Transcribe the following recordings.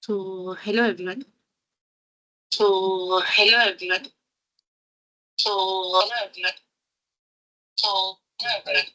So, hello everyone. Hello everyone. Hello everyone. Hello everyone.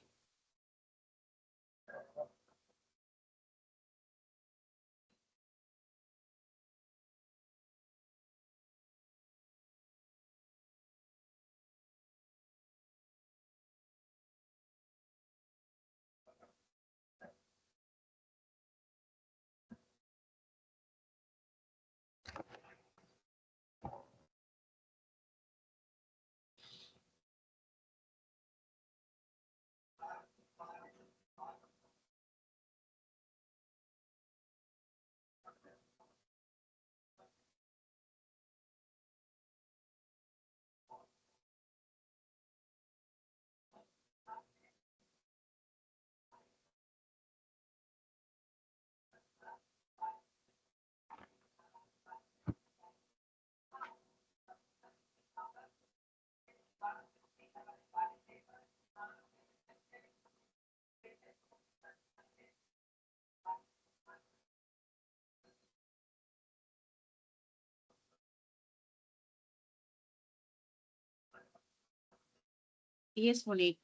Yes, Monique.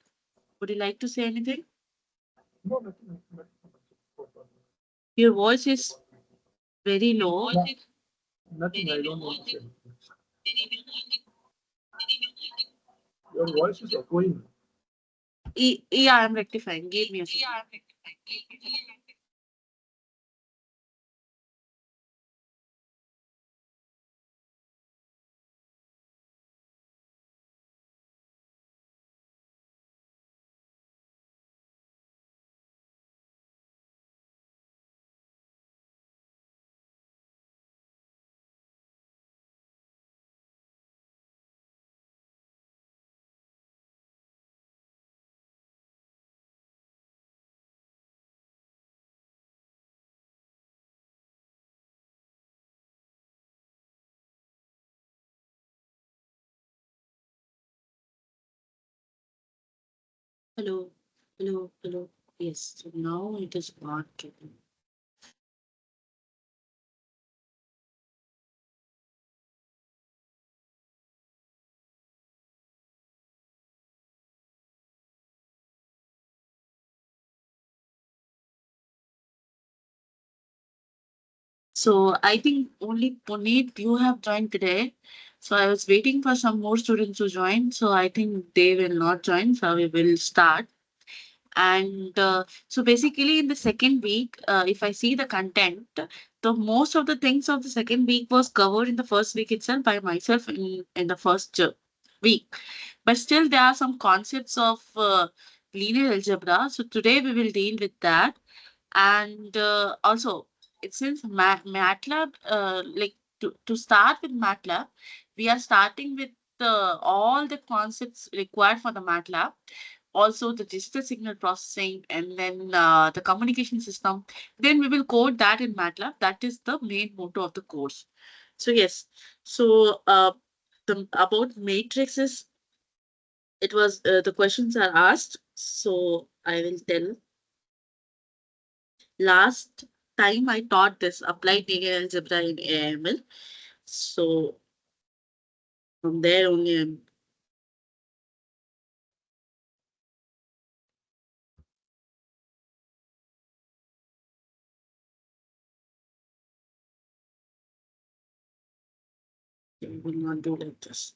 Would you like to say anything? No, nothing. Your voice is very low. Nothing. I don't want to say. Your voice is echoing. Yeah, I'm rectifying. Give me a second. Hello, hello, hello. Yes, so now it is not. So I think only Puneet, you have joined today. So I was waiting for some more students to join. So I think they will not join. So we will start. And so basically, in the second week, if I see the content, the most of the things of the second week was covered in the first week itself by myself in the first week. But still, there are some concepts of linear algebra. So today we will deal with that. And also, it since MATLAB, like to start with MATLAB, we are starting with all the concepts required for the MATLAB, also the digital signal processing, and then the communication system. Then we will code that in MATLAB. That is the main motto of the course. So yes, so about matrices, it was the questions are asked. So I will tell. Last time I taught this applied linear algebra in AML. So from there only I'm I will not do like this.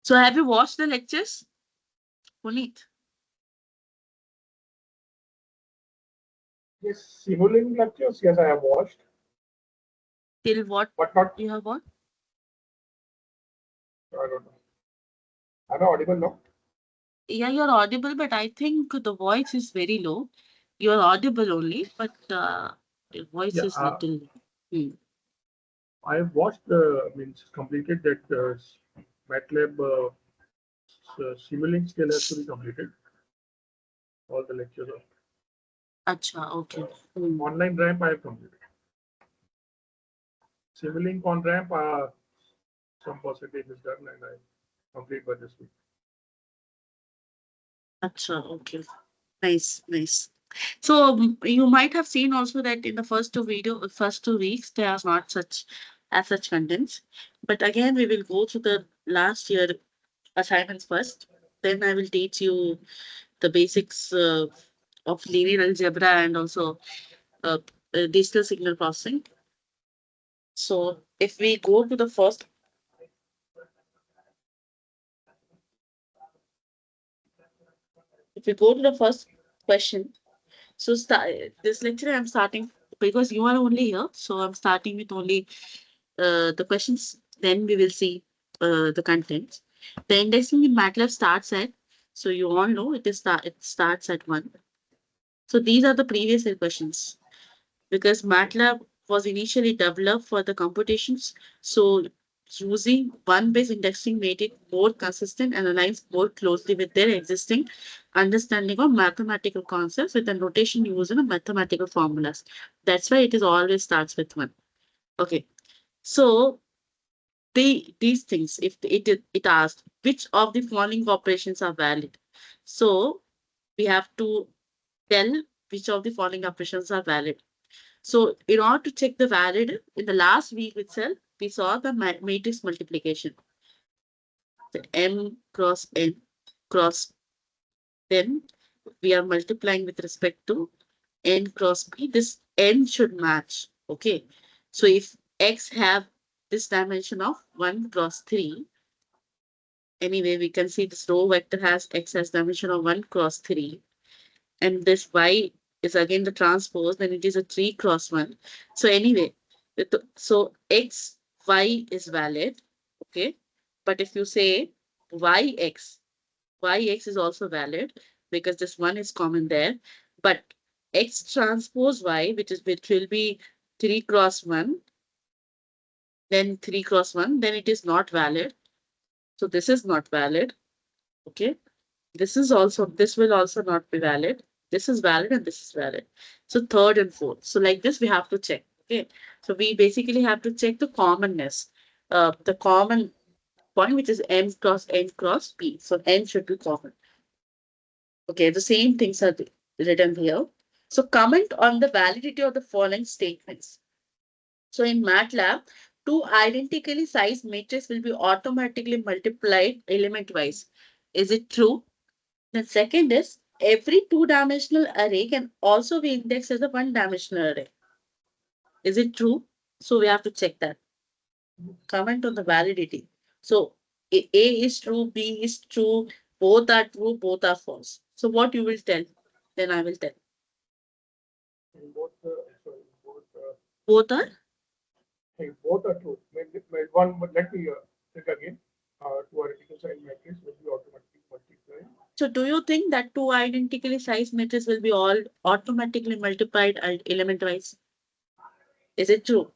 So have you watched the lectures, Puneet? Yes, simulating lectures. Yes, I have watched, Till what but not. you have watched? I don't know. Am I audible now? Yeah, you're audible, but I think the voice is very low. You're audible only, but your voice Yeah. is little. Hmm. I have watched. Means completed that MATLAB Simulink skill has to be completed. All the lectures are Acha, okay. Hmm. online ramp. I have completed. Simulink on ramp. Some percentage is done, and I complete by this week. Acha, okay. Nice, nice. So you might have seen also that in the first 2 weeks, there are not such contents. But again, we will go to the last year assignments first. Then I will teach you the basics of linear algebra and also uh, digital signal processing. So if we go to the first question, so this lecture I'm starting because you are only here, so I'm starting with only the questions. Then we will see the contents. The indexing in MATLAB starts at, so you all know it starts at 1. So these are the previous year questions because MATLAB was initially developed for the computations. So using one-based indexing made it more consistent and aligns more closely with their existing understanding of mathematical concepts with the notation used in the mathematical formulas. That's why it is always starts with 1. Okay. So these things, if it asked which of the following operations are valid. So we have to tell which of the following operations are valid. So in order to check the valid, in the last week itself, we saw the matrix multiplication. The m cross n cross, then we are multiplying with respect to n cross p. This n should match. Okay. So if x have this dimension of 1 cross 3, anyway, we can see this row vector has x as dimension of 1 cross 3, and this y is again the transpose, then it is a 3 cross 1. So anyway, so x, y is valid, okay? But if you say yx, yx is also valid because this one is common there. But x transpose y, which will be 3 cross 1, then 3 cross 1, then it is not valid. So this is not valid, okay? This will also not be valid. This is valid and this is valid. So third and fourth. So like this, we have to check. Okay. So we basically have to check the commonness, the common point, which is m cross n cross p. So n should be common. Okay. The same things are written here. So comment on the validity of the following statements. So in MATLAB, two identically sized matrices will be automatically multiplied element wise. Is it true? The second is every two-dimensional array can also be indexed as a one-dimensional array. Is it true? So we have to check that. Comment on the validity. So A is true, B is true, true, both are false. So what you will tell? Then I will tell. In both, sorry, both, Both are. hey, both are true. One, but let me check again. Two identical sign matrix will be automatically multiplied. So do you think that two identically sized matrices will be all automatically multiplied element wise? Is it true?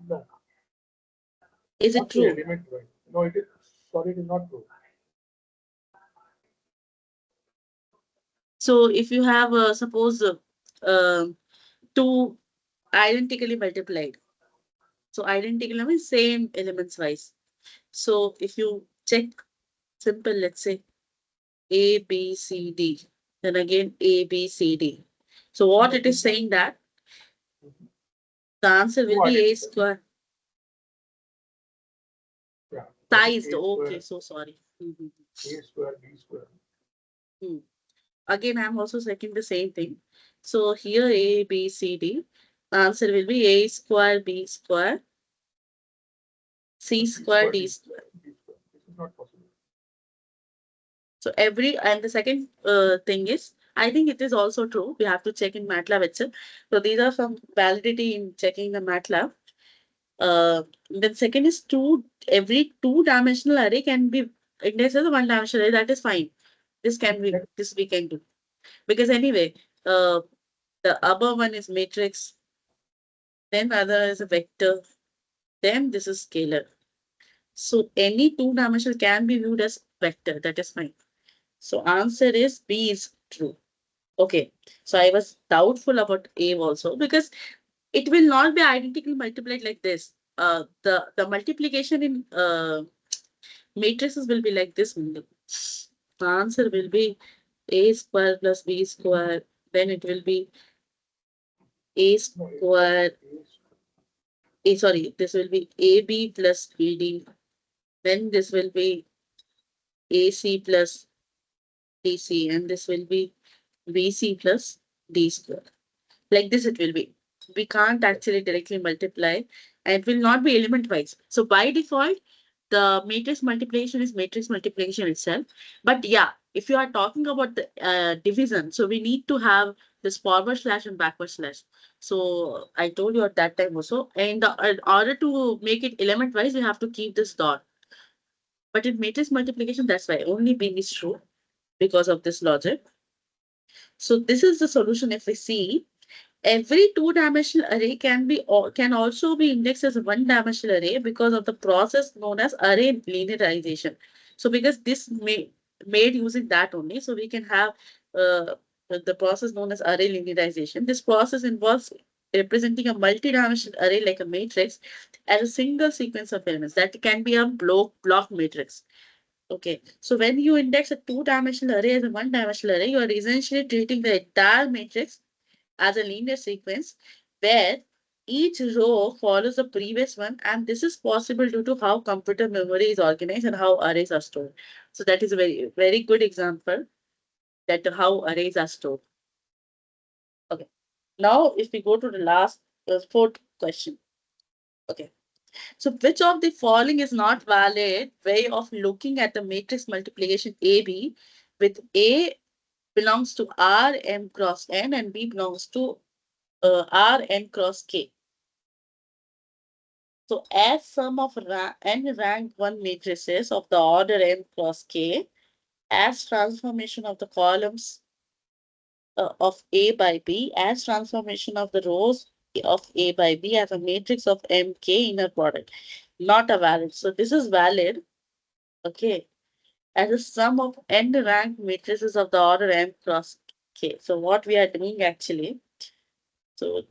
No, Is it not the true? element right. No, it is. Sorry, it is not true. So if you have suppose two identically multiplied. So identical means same elements wise. So if you check simple, let's say A, B, C, D, then again A, B, C, D. So what it is saying that the answer will Two be A identical. square. Yeah, that is Sized. A Okay, square, so sorry. A square, B square. Hmm. Again, I'm also checking the same thing. So here A, B, C, D. The answer will be A square, B square, C B square, square, D D square. square, D square. This is not possible. So and the second thing is, I think it is also true. We have to check in MATLAB itself. So these are some validity in checking the MATLAB. Then second is every two-dimensional array can be indexed as a one-dimensional array. That is fine. This we can do. Because anyway, uh, the above one is matrix, then other is a vector, then this is scalar. So any two-dimensional can be viewed as vector. That is fine. So answer is B is true. Okay. So I was doubtful about A also because it will not be identically multiplied like this. The multiplication in matrices will be like this only. The answer will be A square plus B square then it will be A square. Sorry, this will be AB plus BD. Then this will be AC plus DC, and this will be BC plus D square. Like this it will be. We can't actually directly multiply, and it will not be element wise. So by default, the matrix multiplication is matrix multiplication itself. But yeah, if you are talking about the division, so we need to have this forward slash and backward slash. So I told you at that time also, and in order to make it element wise, you have to keep this dot. But in matrix multiplication, that's why only B is true because of this logic. So this is the solution. If we see, every two-dimensional array can also be indexed as a one-dimensional array because of the process known as array linearization. So because this made using that only, so we can have the process known as array linearization. This process involves representing a multi-dimensional array like a matrix as a single sequence of elements that can be a block matrix. Okay, so when you index a two-dimensional array as a one-dimensional array, you are essentially treating the entire matrix as a linear sequence where each row follows the previous one, and this is possible due to how computer memory is organized and how arrays are stored. So that is a very good example that how arrays are stored. Okay, now if we go to the last fourth question. Okay, so which of the following is not valid way of looking at the matrix multiplication AB with A belongs to R m cross n and B belongs to R n cross k. So as sum of n rank 1 matrices of the order m cross k as transformation of the columns of A by B as transformation of the rows of A by B as a matrix of mk inner product. Not a valid. So this is valid. Okay. As a sum of n rank matrices of the order m cross k. So what we are doing actually. So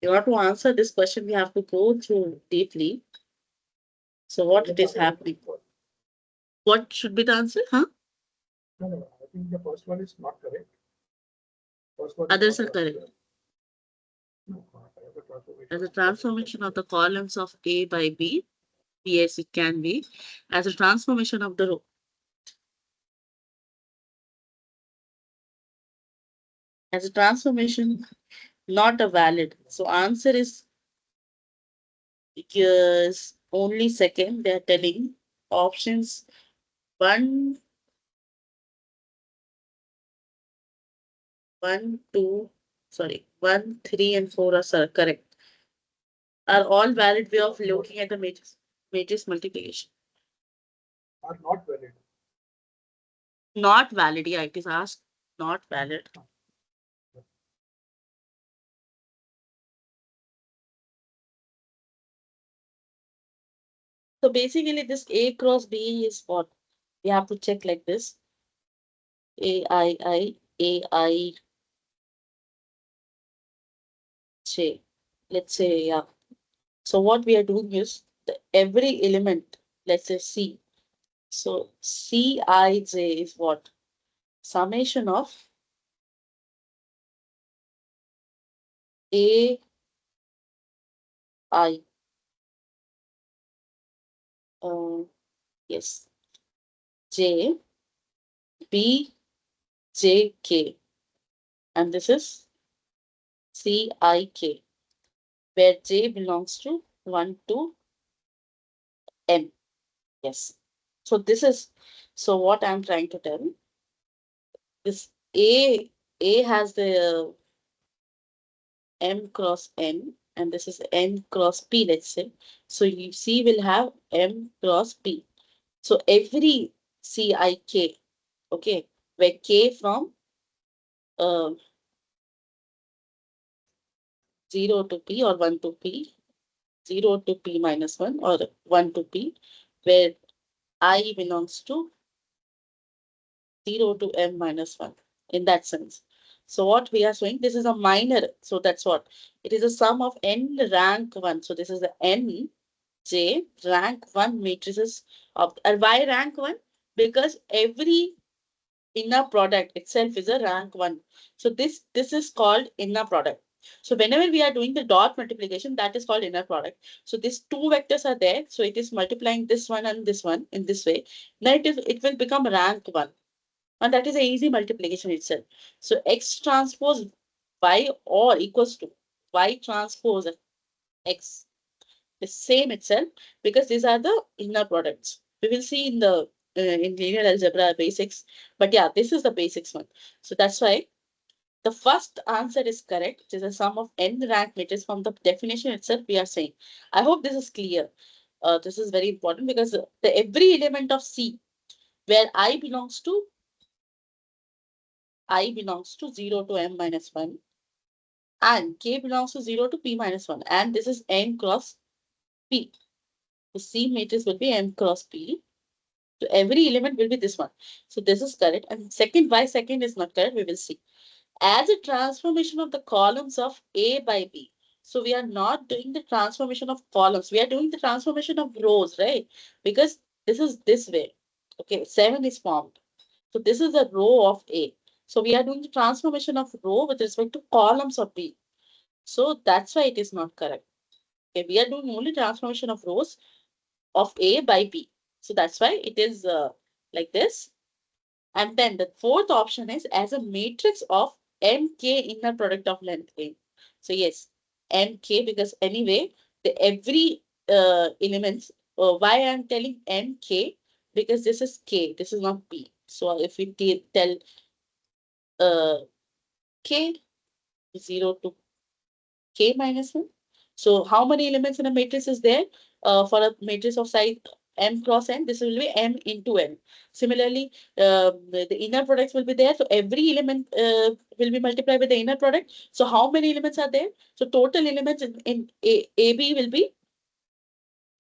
in order to answer this question, we have to go through deeply. So what it is happening? What should be the answer? Huh? No, no, I think the first one is not correct. First one is Others not are correct. correct. No, the As transformation. a transformation of the columns of A by B, yes, it can be. As a transformation of the row. As a transformation, not a valid. So answer is yes, only second. They are telling options one, one, two, sorry, one, three, and four are correct. Are all valid way of looking at the matrix multiplication. Are not valid. Not valid. Yeah, it is asked not valid. So basically, this A cross B is what we have to check like this. A I J. Let's say, yeah. So what we are doing is every element, let's say C. So Cij is what? Summation of A I. Yes. J B J K. And this is Cik, where J belongs to 1 to M. Yes. So this is, so what I'm trying to tell, this A has the M cross N, and this is N cross P, let's say. So you C will have M cross P. So every Cik, okay, where K from uh, 0 to P or 1 to P, 0 to P minus 1 or 1 to P, where I belongs to 0 to M minus 1 in that sense. So what we are showing, this is a minor. So that's what it is, a sum of n rank 1. So this is the n j rank 1 matrices of, and why rank 1? Because every inner product itself is a rank 1. So this is called inner product. So whenever we are doing the dot multiplication, that is called inner product. So these two vectors are there. So it is multiplying this one and this one in this way. Now it will become rank 1. And that is an easy multiplication itself. So x transpose y or equals to y transpose x is same itself, because these are the inner products. We will see in the in linear algebra basics, but yeah, this is the basics one. So that's why the first answer is correct, which is a sum of n rank matrix. From the definition itself we are saying. I hope this is clear. This is very important, because the every element of C where I belongs to 0 to m minus 1 and k belongs to 0 to p minus 1, and this is n cross p. The C matrix will be m cross p. So every element will be this one. So this is correct. And second, why second is not correct, we will see. As a transformation of the columns of A by B. So we are not doing the transformation of columns. We are doing the transformation of rows, right? Because this is this way. Okay, 7 is formed. So this is a row of A. So we are doing the transformation of row with respect to columns of B. So that's why it is not correct. Okay, we are doing only transformation of rows of A by B. So that's why it is like this. And then the fourth option is as a matrix of mk inner product of length A. So yes, mk, because anyway, the every elements, why I'm telling mk, because this is k, this is not p. So if we tell k 0 to k minus 1. So how many elements in a matrix is there? For a matrix of size m cross n, this will be m into n. Similarly, the inner products will be there. So every element will be multiplied with the inner product. So how many elements are there? So total elements in AB will be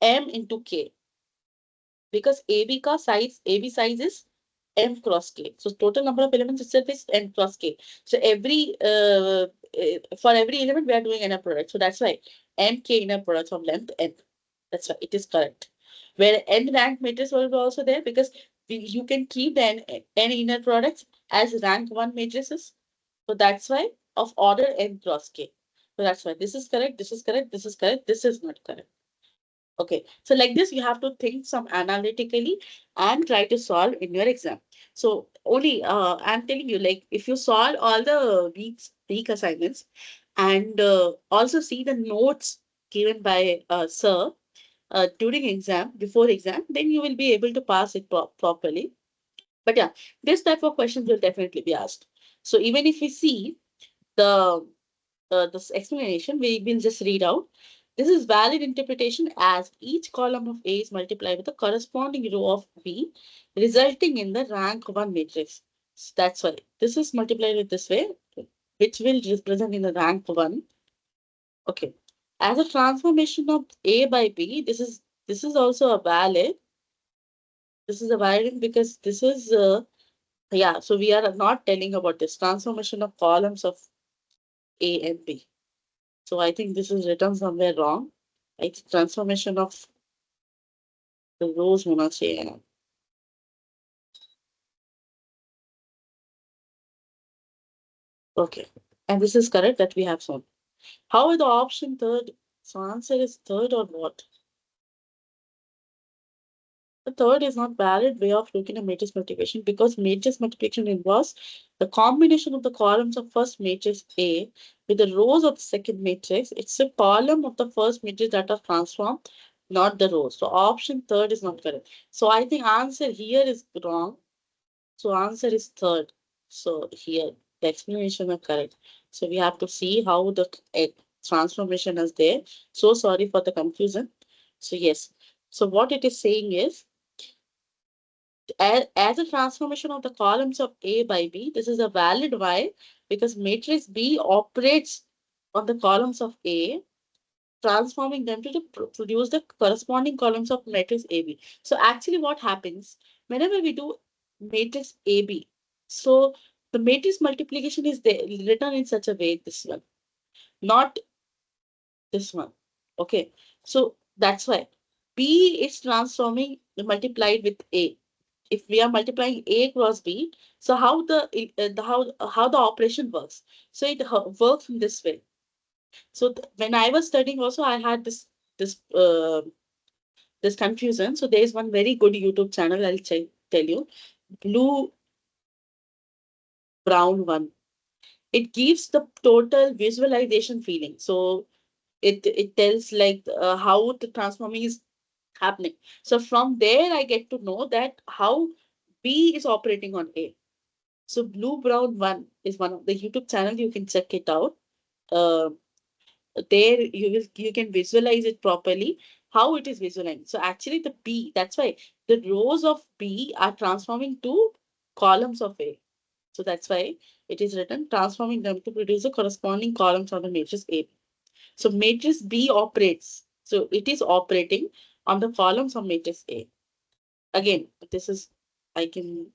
m into k, because AB size is m cross k. So total number of elements itself is m cross k. So for every element we are doing inner product. So that's why mk inner products of length n. That's why it is correct. Where n rank matrix will be also there, because you can keep the n inner products as rank 1 matrices. So that's why of order n cross k. So that's why this is correct, this is correct, this is correct, this is not correct. Okay, so like this, you have to think some analytically and try to solve in your exam. So only I'm telling you, like if you solve all the week assignments and also see the notes given by sir during exam, before exam, then you will be able to pass it properly. But yeah, this type of questions will definitely be asked. So even if we see the this explanation, we will just read out. This is valid interpretation as each column of A is multiplied with the corresponding row of B, resulting in the rank 1 matrix. So that's why this is multiplied with this way, which will represent in the rank 1. Okay. As a transformation of A by B, this is also a valid. This is a valid because this is yeah. So we are not telling about this transformation of columns of A and B. So I think this is written somewhere wrong. It's transformation of the rows होना चाहिए. Okay. And this is correct that we have shown. How is the option third? So answer is third or what? The third is not valid way of looking at matrix multiplication, because matrix multiplication involves the combination of the columns of first matrix A with the rows of the second matrix. It's a column of the first matrix that are transformed, not the rows. So option third is not correct. So I think answer here is wrong. So answer is third. So here the explanation is correct. So we have to see how the transformation is there. So sorry for the confusion. So yes. So what it is saying is, as a transformation of the columns of A by B, this is a valid why, because matrix B operates on the columns of A, transforming them to produce the corresponding columns of matrix AB. So actually what happens whenever we do matrix AB, so the matrix multiplication is there, written in such a way, this one, not this one. Okay, so that's why B is transforming multiplied with A. if we are multiplying A cross B, so how the operation works. So it works in this way. So when I was studying also, I had this this confusion. So there is one very good YouTube channel, I'll tell you, Blue Brown one. It gives the total visualization feeling. So it tells like how the transforming is happening. So from there, I get to know that how B is operating on A. So Blue Brown One is one of the YouTube channel. You can check it out. Uh, there you can visualize it properly. How it is visualized. So actually the B, that's why the rows of B are transforming to columns of A. So that's why it is written transforming them to produce the corresponding columns of the matrix A. So matrix B operates. So it is operating on the columns of matrix A. Again, this is, I can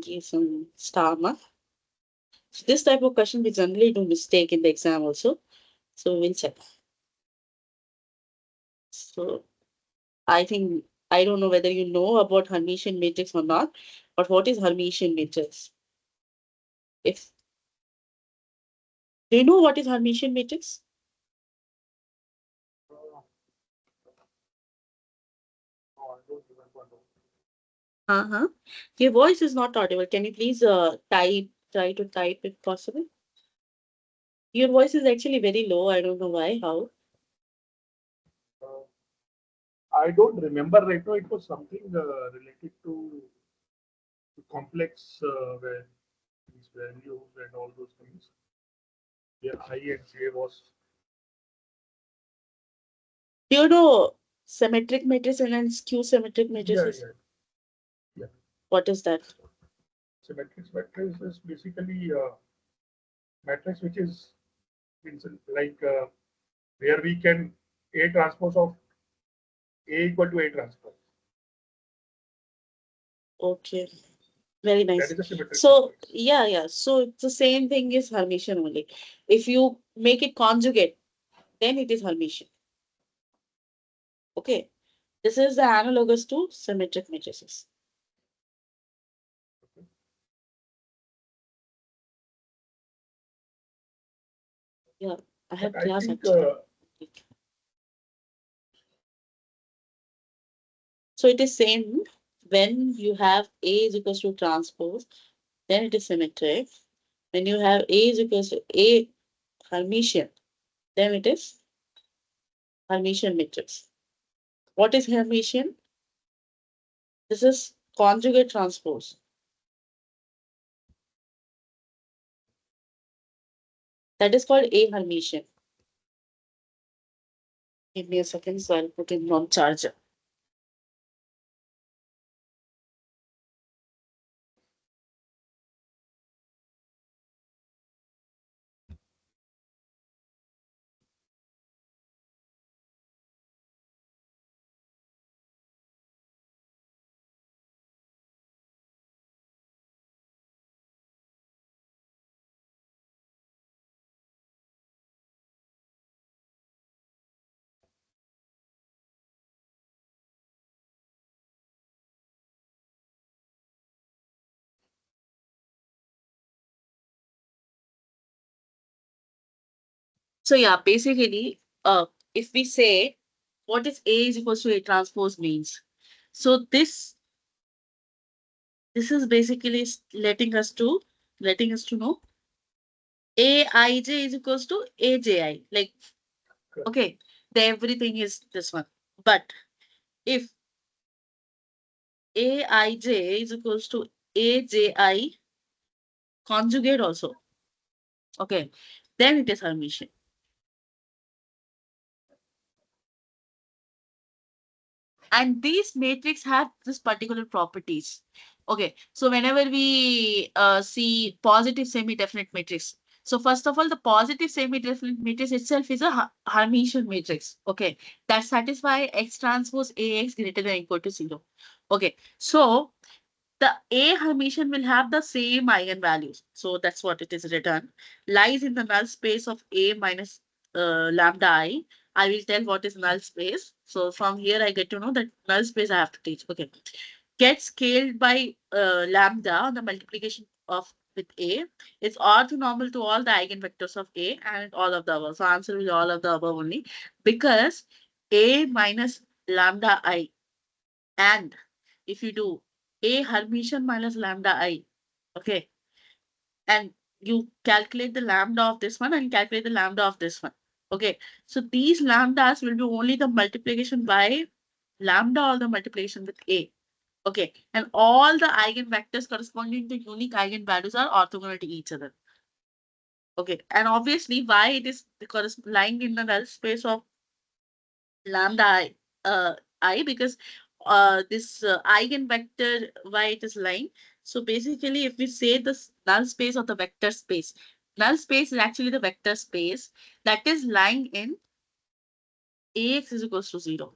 give some star mark. So this type of question we generally do mistake in the exam also. So we'll check. So I think, I don't know whether you know about Hermitian matrix or not, but what is Hermitian matrix? If Do you know what is Hermitian matrix? Uh, no, I don't remember. No. Uh-huh. Your voice is not audible. Can you please try to type if possible? Your voice is actually very low. I don't know why, how. Uh, I don't remember right now. It was something related to complex where these values and all those things. Yeah, I and J was. Do you know symmetric matrix and skew symmetric Yeah, matrices? yeah, yeah. What is that? Symmetric matrix is basically matrix which is means like where we can A transpose of A equal to A transpose. Okay, very That nice. is a symmetric So matrix. yeah. So it's the same thing is Hermitian only. If you make it conjugate, then it is Hermitian. Okay. This is the analogous to symmetric matrices. Yeah, I But have I class think actually. So it is same when you have A is equals to transpose, then it is symmetric. When you have A is equals to A Hermitian, then it is Hermitian matrix. What is Hermitian? This is conjugate transpose. That is called A Hermitian. Give me a second, so I'll put in on charger. So yeah, basically, if we say what is A is equals to A transpose means, so this is basically letting us to know Aij is equals to Aji. Like, okay, everything is this one. But if Aij is equals to Aji conjugate also, okay, then it is Hermitian. And these matrix have this particular properties. Okay, so whenever we see positive semi-definite matrix, so first of all, the positive semi-definite matrix itself is a Hermitian matrix. Okay, that satisfy X transpose AX greater than or equal to 0. Okay, so the A Hermitian will have the same eigenvalues. So that's what it is written. Lies in the null space of A minus lambda I. I will tell what is null space. So from here I get to know that null space I have to teach. Okay. gets scaled by lambda on the multiplication of with A. It's orthonormal to all the eigenvectors of A and all of the above. So answer will be all of the above only, because A minus lambda I, and if you do A Hermitian minus lambda I, okay, and you calculate the lambda of this one and calculate the lambda of this one. Okay, so these lambdas will be only the multiplication by lambda or the multiplication with A. Okay, and all the eigenvectors corresponding to unique eigenvalues are orthogonal to each other. Okay, and obviously why it is because lying in the null space of lambda I, because this eigenvector, why it is lying. So basically, if we say this null space of the vector space, null space is actually the vector space that is lying in Ax is equals to 0.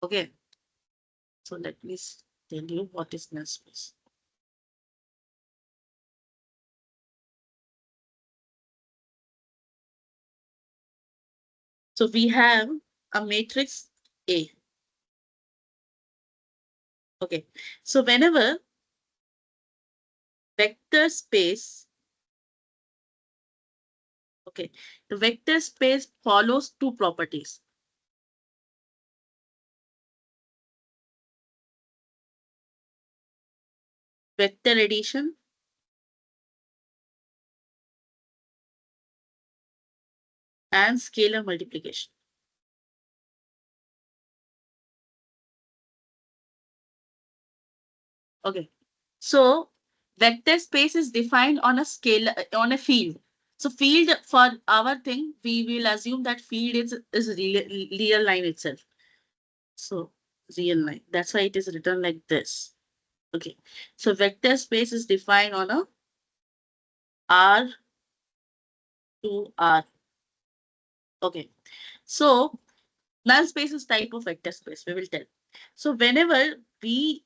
Okay, so let me tell you what is null space. So we have a matrix A. Okay, so whenever vector space, okay, the vector space follows two properties. Vector addition and scalar multiplication. Okay, so vector space is defined on a scale, on a field. So field for our thing, we will assume that field is real line itself. So real line. That's why it is written like this. Okay, so vector space is defined on a R to R. Okay, so null space is type of vector space. We will tell. So whenever V1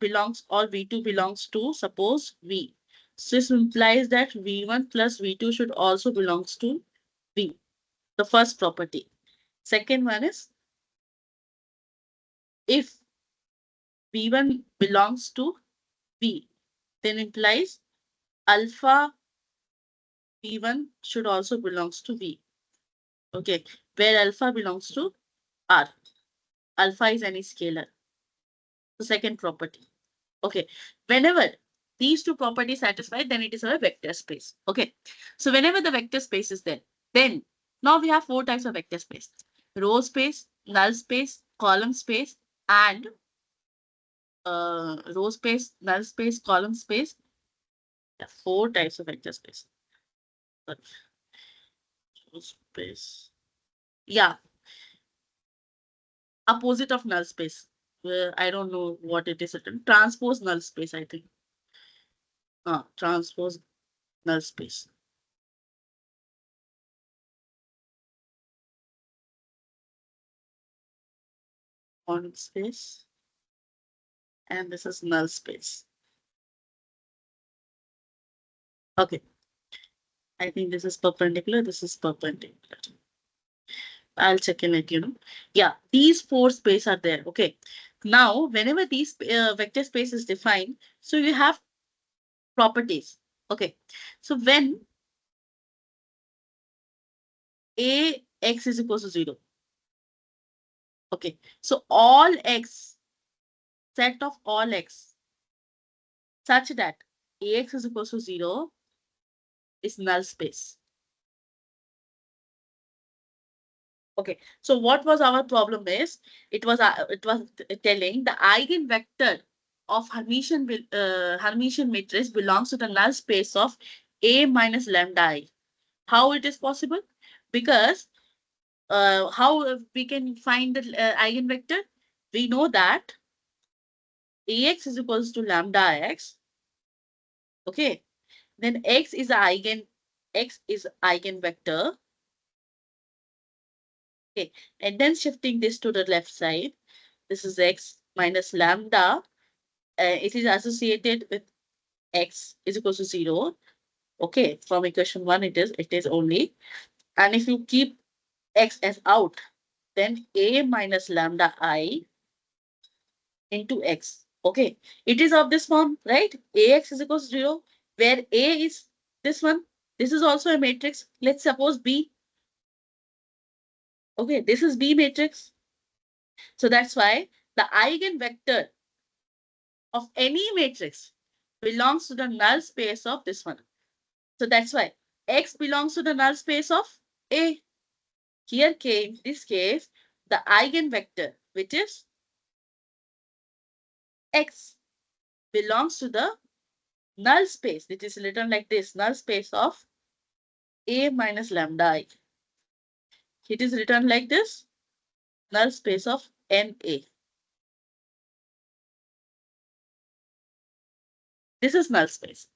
belongs or V2 belongs to, suppose V. So this implies that V1 plus V2 should also belongs to V, the first property. Second one is, if V1 belongs to V, then implies alpha V1 should also belongs to V. Okay, where alpha belongs to R. Alpha is any scalar. The second property. Okay, whenever these two properties satisfied, then it is a vector space. Okay, so whenever the vector space is there, then now we have four types of vector space: row space, null space, column space, and row space, null space, column space. Yeah, four types of vector space. Sorry, row space. Yeah, opposite of null space. I don't know what it is written. Transpose null space, I think. Transpose null space. On space. And this is null space. Okay, I think this is perpendicular, this is perpendicular. I'll check and let you know. Yeah, these four spaces are there. Okay, now whenever these vector space is defined, so you have properties. Okay, so when Ax is equal to 0, okay, so all x, set of all x, such that Ax is equal to 0 is null space. Okay, so what was our problem is, it was telling the eigenvector of Hermitian matrix belongs to the null space of A minus lambda I. How it is possible? Because how we can find the eigenvector? We know that Ax is equals to lambda x. Okay, then x is eigenvector. Okay, and then shifting this to the left side, this is x minus lambda. It is associated with x is equal to 0. Okay, from equation 1 it is only. And if you keep x as out, then A minus lambda I into x. Okay, it is of this form, right? Ax is equals to 0, where A is this one. This is also a matrix. Let's suppose B. Okay, this is B matrix. So that's why the eigenvector of any matrix belongs to the null space of this one. So that's why X belongs to the null space of A. Here came this case, the eigenvector, which is X, belongs to the null space. It is written like this, null space of A minus lambda I. It is written like this, null space of NA. This is null space.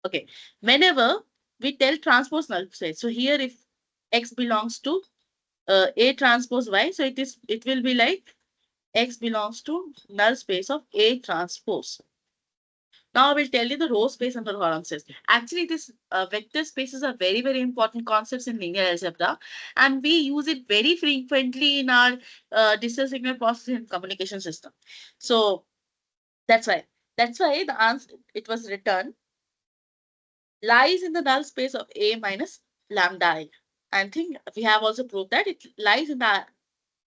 Okay. Whenever we tell transpose null space, so here if X belongs to A transpose Y, so it will be like X belongs to null space of A transpose. Now I will tell you the row space and the column space. Actually, this vector spaces are very, very important concepts in linear algebra, and we use it very frequently in our digital signal processing and communication system. So that's why. That's why the answer it was written lies in the null space of A minus lambda I. I think we have also proved that it lies in the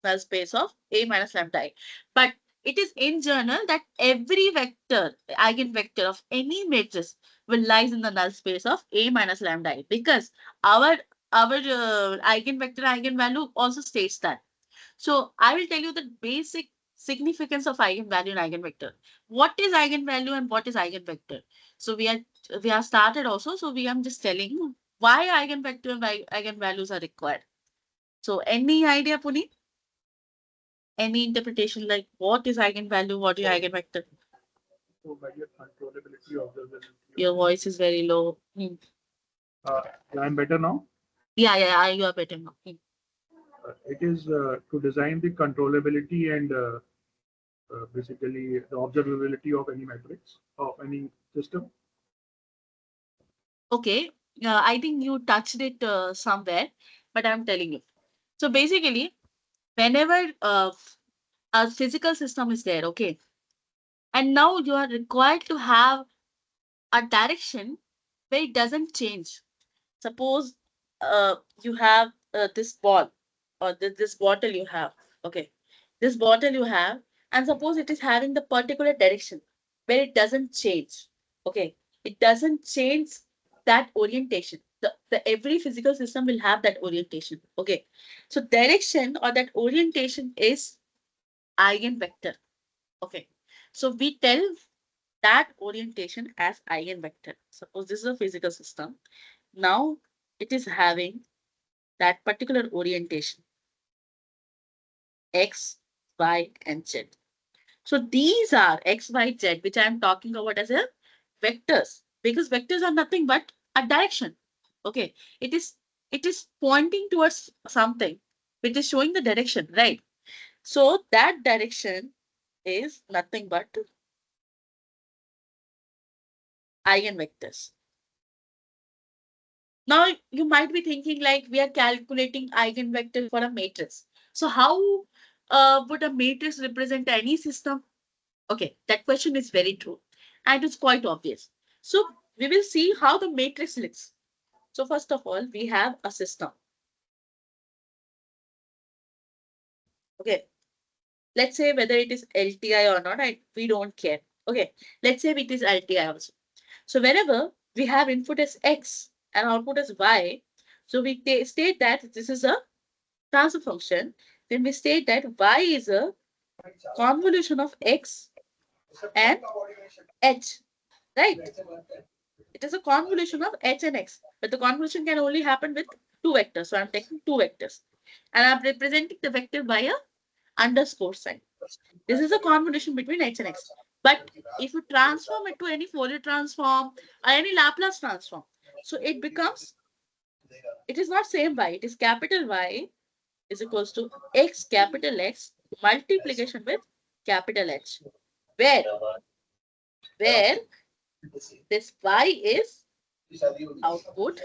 null space of A minus lambda I. But it is in general that every vector, eigenvector of any matrix will lies in the null space of A minus lambda I, because our eigenvector eigenvalue also states that. So I will tell you the basic significance of eigenvalue and eigenvector. What is eigenvalue and what is eigenvector? So we have started also. So we am just telling why eigenvector and eigenvalues are required. So any idea, Puneet? Any interpretation like what is eigenvalue, what is eigenvector? So by your controllability, observability. Your voice is very low. Uh, I'm better now. Yeah, you are better now. It is to design the controllability and basically the observability of any matrix of any system. Okay, I think you touched it somewhere, but I'm telling you. So basically, whenever a physical system is there, okay, and now you are required to have a direction where it doesn't change. Suppose you have this ball or this bottle you have. Okay, this bottle you have, and suppose it is having the particular direction where it doesn't change. Okay, it doesn't change that orientation. The every physical system will have that orientation. Okay, so direction or that orientation is eigenvector. Okay, so we tell that orientation as eigenvector. Suppose this is a physical system. Now it is having that particular orientation x, y, and z. So these are x, y, z, which I am talking about as a vectors, because vectors are nothing but a direction. Okay, it is pointing towards something which is showing the direction, right? So that direction is nothing but eigenvectors. Now you might be thinking like we are calculating eigenvector for a matrix. So how would a matrix represent any system? Okay, that question is very true. And it's quite obvious. So we will see how the matrix looks. So first of all, we have a system. Okay, let's say whether it is LTI or not, we don't care. Okay, let's say it is LTI also. So whenever we have input as X and output as Y, so we state that this is a transfer function. Then we state that Y is a convolution of X and H, right? It is a convolution of H and X, but the convolution can only happen with two vectors. So I'm taking two vectors and I'm representing the vector by a underscore sign. This is a convolution between H and X. But if you transform it to any Fourier transform or any Laplace transform, so it becomes, it is not same Y, it is capital Y is equals to X capital X multiplication with capital H. Where? Where this Y is output.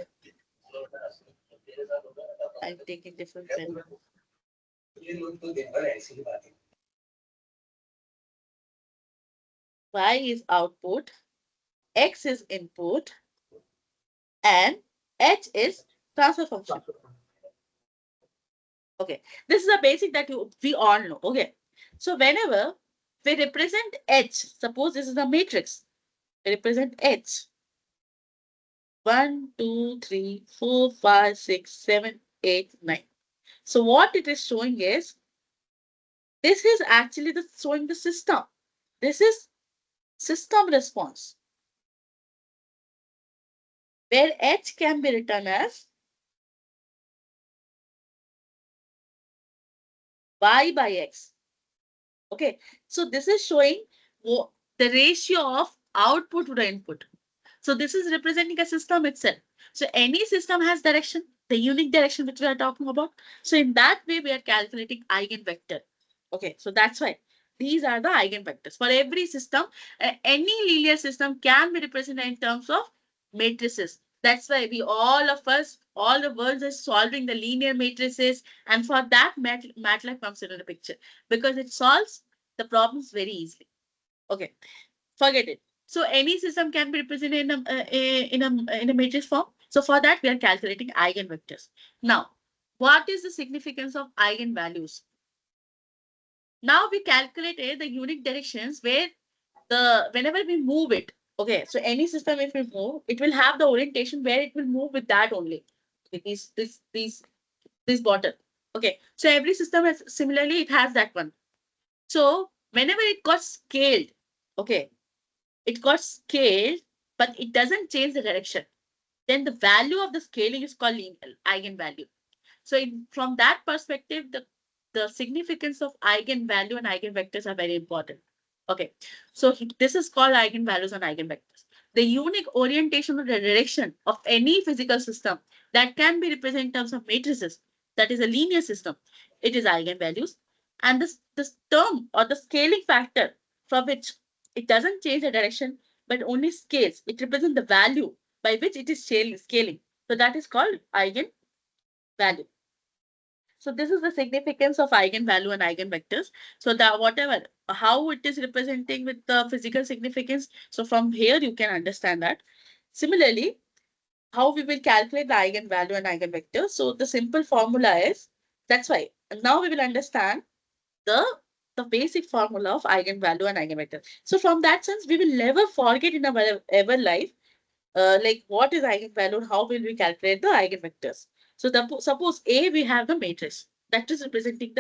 I'm taking different pen. Y is output, X is input, and H is transfer function. Okay, this is a basic that we all know. Okay, so whenever we represent H, suppose this is a matrix, we represent H. 1, 2, 3, 4, 5, 6, 7, 8, 9. So what it is showing is, this is actually showing the system. This is system response, where H can be written as Y by X. Okay, so this is showing the ratio of output to the input. So this is representing a system itself. So any system has direction, the unique direction which we are talking about. So in that way, we are calculating eigenvector. Okay, so that's why these are the eigenvectors. For every system, any linear system can be represented in terms of matrices. That's why we all of us, all the world is solving the linear matrices. And for that, MATLAB comes into the picture because it solves the problems very easily. Okay, forget it. So any system can be represented in a matrix form. So for that, we are calculating eigenvectors. Now, what is the significance of eigenvalues? Now we calculated the unique directions where whenever we move it. Okay, so any system if we move, it will have the orientation where it will move with that only. Okay, this bottle. Okay, so every system has similarly it has that one. So whenever it got scaled, okay, it got scaled, but it doesn't change the direction. Then the value of the scaling is called eigenvalue. So from that perspective, the significance of eigenvalue and eigenvectors are very important. Okay, so this is called eigenvalues and eigenvectors. The unique orientation or the direction of any physical system that can be represented in terms of matrices, that is a linear system, it is eigenvalues. And this term or the scaling factor from which it doesn't change the direction, but only scales. It represents the value by which it is scaling. So that is called eigenvalue. So this is the significance of eigenvalue and eigenvectors. So that whatever, how it is representing with the physical significance. So from here, you can understand that. Similarly, how we will calculate the eigenvalue and eigenvector. So the simple formula is, that's why. And now we will understand the, the basic formula of eigenvalue and eigenvector. So from that sense, we will never forget in our ever life like what is eigenvalue and how will we calculate the eigenvectors. So suppose A, we have the matrix that is representing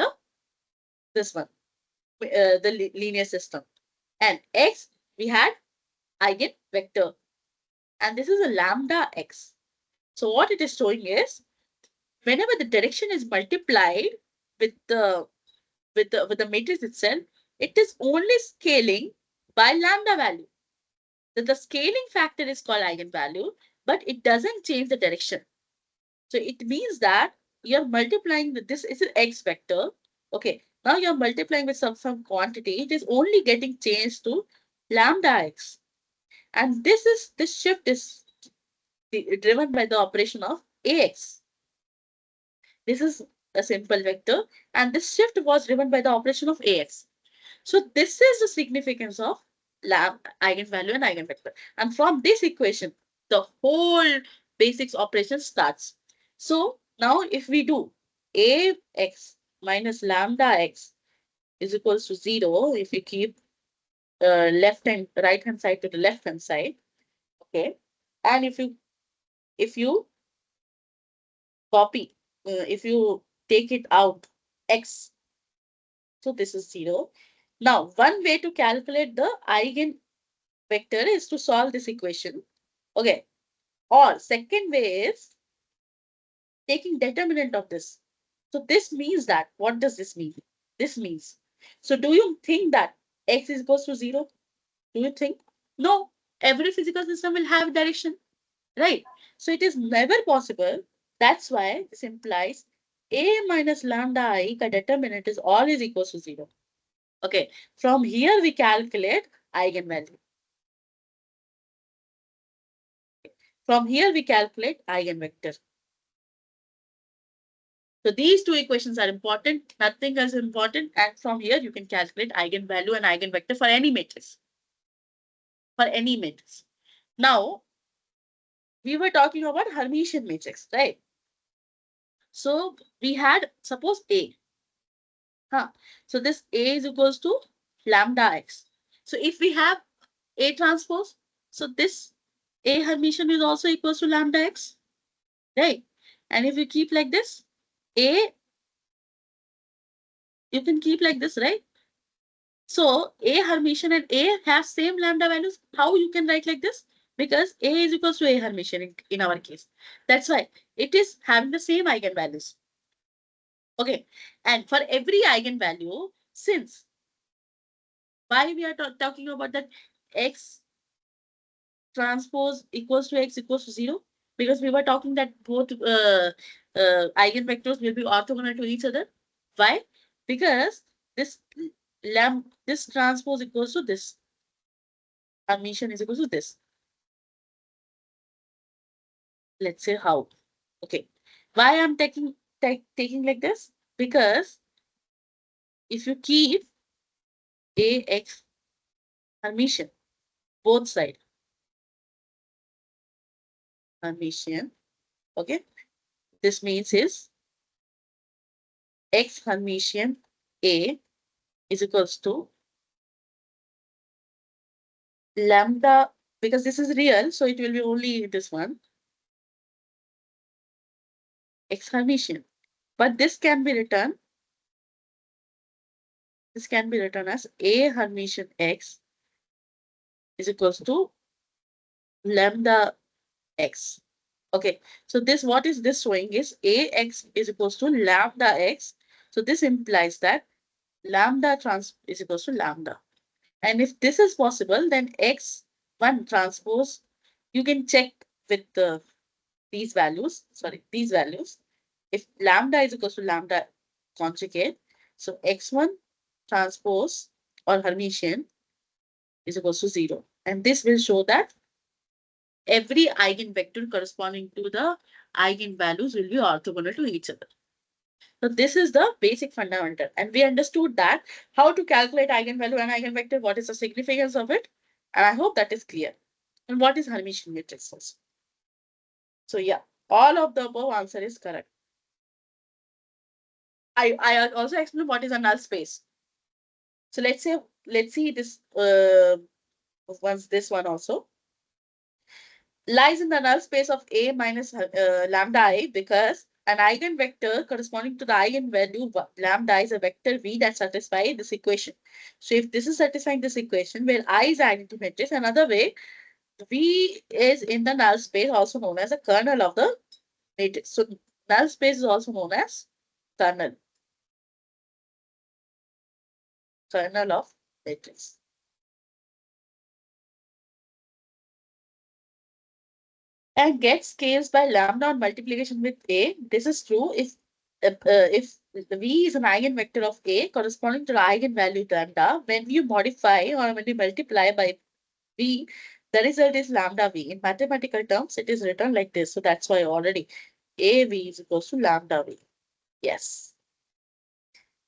this one, the linear system. And X, we had eigenvector. And this is a lambda X. So what it is showing is, whenever the direction is multiplied with the matrix itself, it is only scaling by lambda value. The scaling factor is called eigenvalue, but it doesn't change the direction. So it means that you're multiplying with this is an X vector. Okay. Now you're multiplying with some quantity. It is only getting changed to lambda X. And this shift is driven by the operation of AX. This is a simple vector. And this shift was driven by the operation of AX. So this is the significance of eigenvalue and eigenvector. And from this equation, the whole basics operation starts. So now if we do Ax minus lambda x is equals to 0, if you keep right hand side to the left hand side, okay, and if you copy, if you take it out x, so this is 0. Now one way to calculate the eigen vector is to solve this equation. Okay. Or second way is taking determinant of this. So this means that, what does this mean? This means, so do you think that x is equals to 0? Do you think? No. Every physical system will have direction, right? So it is never possible. That's why this implies a minus lambda I ka determinant is always equals to 0. Okay. From here we calculate eigenvalue. From here we calculate eigenvector. So these two equations are important, nothing else important. And from here you can calculate eigenvalue and eigenvector for any matrix. for any matrix. Now, we were talking about Hermitian matrix, right? So we had, suppose A. Huh? So this A is equals to lambda x. So if we have A transpose, so this A Hermitian is also equals to lambda x, right? And if you keep like this, A, you can keep like this, right? So A Hermitian and A have same lambda values. How you can write like this? Because A is equals to A Hermitian in our case. That's why it is having the same eigenvalues. Okay. And for every eigenvalue, since why we are talking about that x transpose equals to x equals to 0? Because we were talking that both eigenvectors will be orthogonal to each other. Why? Because this transpose equals to this. Hermitian is equals to this. Let's say how. Okay. Why I'm taking like this? Because if you keep ax Hermitian, both side Hermitian, okay, this means is x Hermitian A is equals to lambda, because this is real, so it will be only this one, x Hermitian. But this can be written as A Hermitian x is equals to lambda x. Okay, so this, what is this showing is ax is equals to lambda x. So this implies that lambda trans is equals to lambda. And if this is possible, then x1 transpose, you can check with these values, these values. If lambda is equals to lambda conjugate, so x1 transpose or Hermitian is equals to 0. And this will show that every eigenvector corresponding to the eigenvalues will be orthogonal to each other. So this is the basic fundamental. And we understood that how to calculate eigenvalue and eigenvector, what is the significance of it. And I hope that is clear. And what is Hermitian matrices? So yeah, all of the above answer is correct. I also explained what is a null space. So let's see this once this one also lies in the null space of A minus lambda I, because an eigenvector corresponding to the eigenvalue lambda is a vector V that satisfies this equation. So if this is satisfying this equation where I is identity matrix, another way V is in the null space, also known as a kernel of the matrix. So null space is also known as kernel of matrix. And get scales by lambda on multiplication with A. This is true if the V is an eigenvector of A corresponding to the eigenvalue lambda. When you modify or when you multiply by V, the result is lambda V. In mathematical terms, it is written like this. So that's why already AV is equals to lambda V. Yes.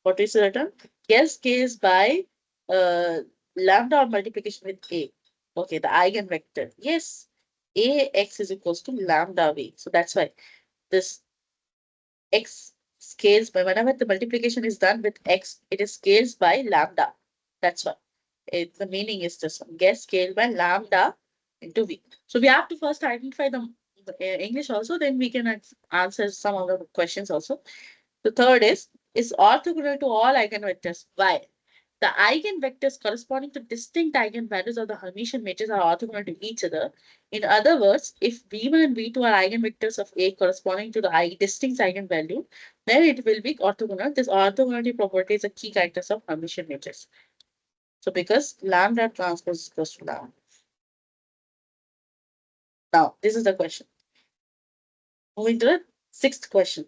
What is written? Get scales by uh, lambda on multiplication with A. Okay, the eigenvector. Yes. Ax is equals to lambda V. So that's why this x scales by, whenever the multiplication is done with x, it is scales by lambda. That's why the meaning is this one. Get scaled by lambda into V. So we have to first identify the English also, then we can answer some of the questions also. The third is orthogonal to all eigenvectors. Why? The eigenvectors corresponding to distinct eigenvalues of the Hermitian matrix are orthogonal to each other. In other words, if V1 and V2 are eigenvectors of A corresponding to the distinct eigenvalue, then it will be orthogonal. This orthogonality property is a key characteristic of Hermitian matrix. So because lambda transpose is equals to lambda. Now, this is the question. Moving to the sixth question.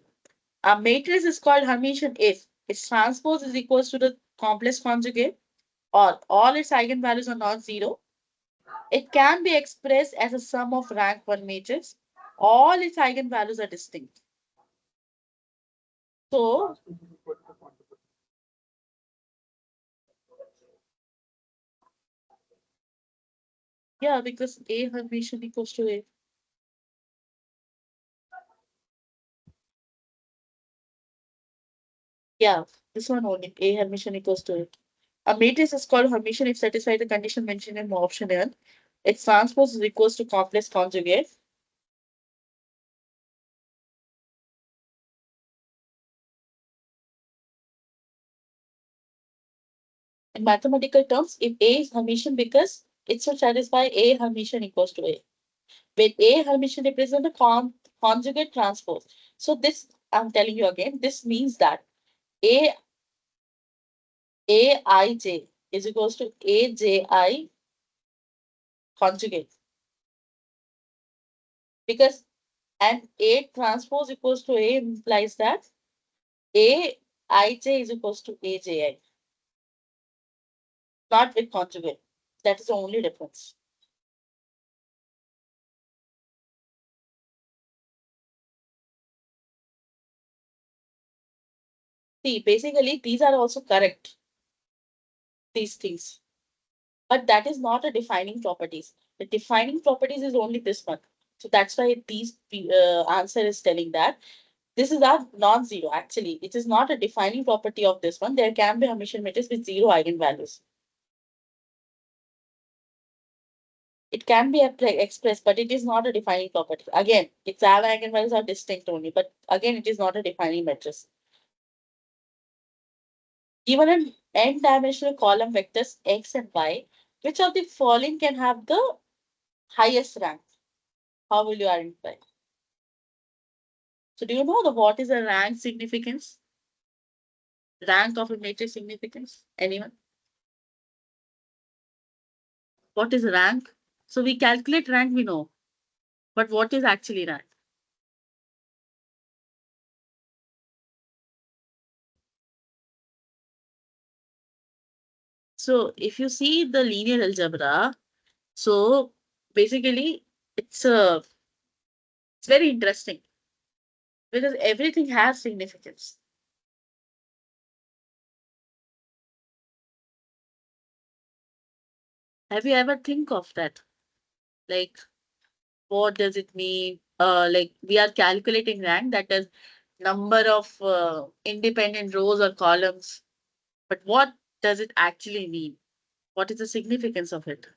A matrix is called Hermitian if its transpose is equals to the complex conjugate, or all its eigenvalues are non-zero. It can be expressed as a sum of rank 1 matrix. All its eigenvalues are distinct. So, Yeah, because A Hermitian equals to A. Yeah, this one only. A Hermitian equals to A. A matrix is called Hermitian if satisfies the condition mentioned in option N. Its transpose is equals to complex conjugate. In mathematical terms, if A is Hermitian because it should satisfy A Hermitian equals to A. When A Hermitian represents a conjugate transpose. So this, I'm telling you again, this means that A Aij is equals to AJI conjugate. Because and A transpose equals to A implies that AIJ is equals to AJI, not with conjugate. That is the only difference. See, basically, these are also correct, these things. But that is not a defining properties. The defining properties is only this one. So that's why these answer is telling that this is a non-zero. Actually, it is not a defining property of this one. There can be Hermitian matrix with zero eigenvalues. It can be expressed, but it is not a defining property. Again, its eigenvalues are distinct only, but again, it is not a defining matrix. Given an n-dimensional column vectors x and y, which of the following can have the highest rank? How will you identify? So do you know what is a rank significance? Rank of a matrix significance? Anyone? What is rank? So we calculate rank, we know, but what is actually rank? So if you see the linear algebra, so basically it's very interesting because everything has significance. Have you ever think of that? Like, what does it mean? Like we are calculating rank, that is number of independent rows or columns. But what does it actually mean? What is the significance of it?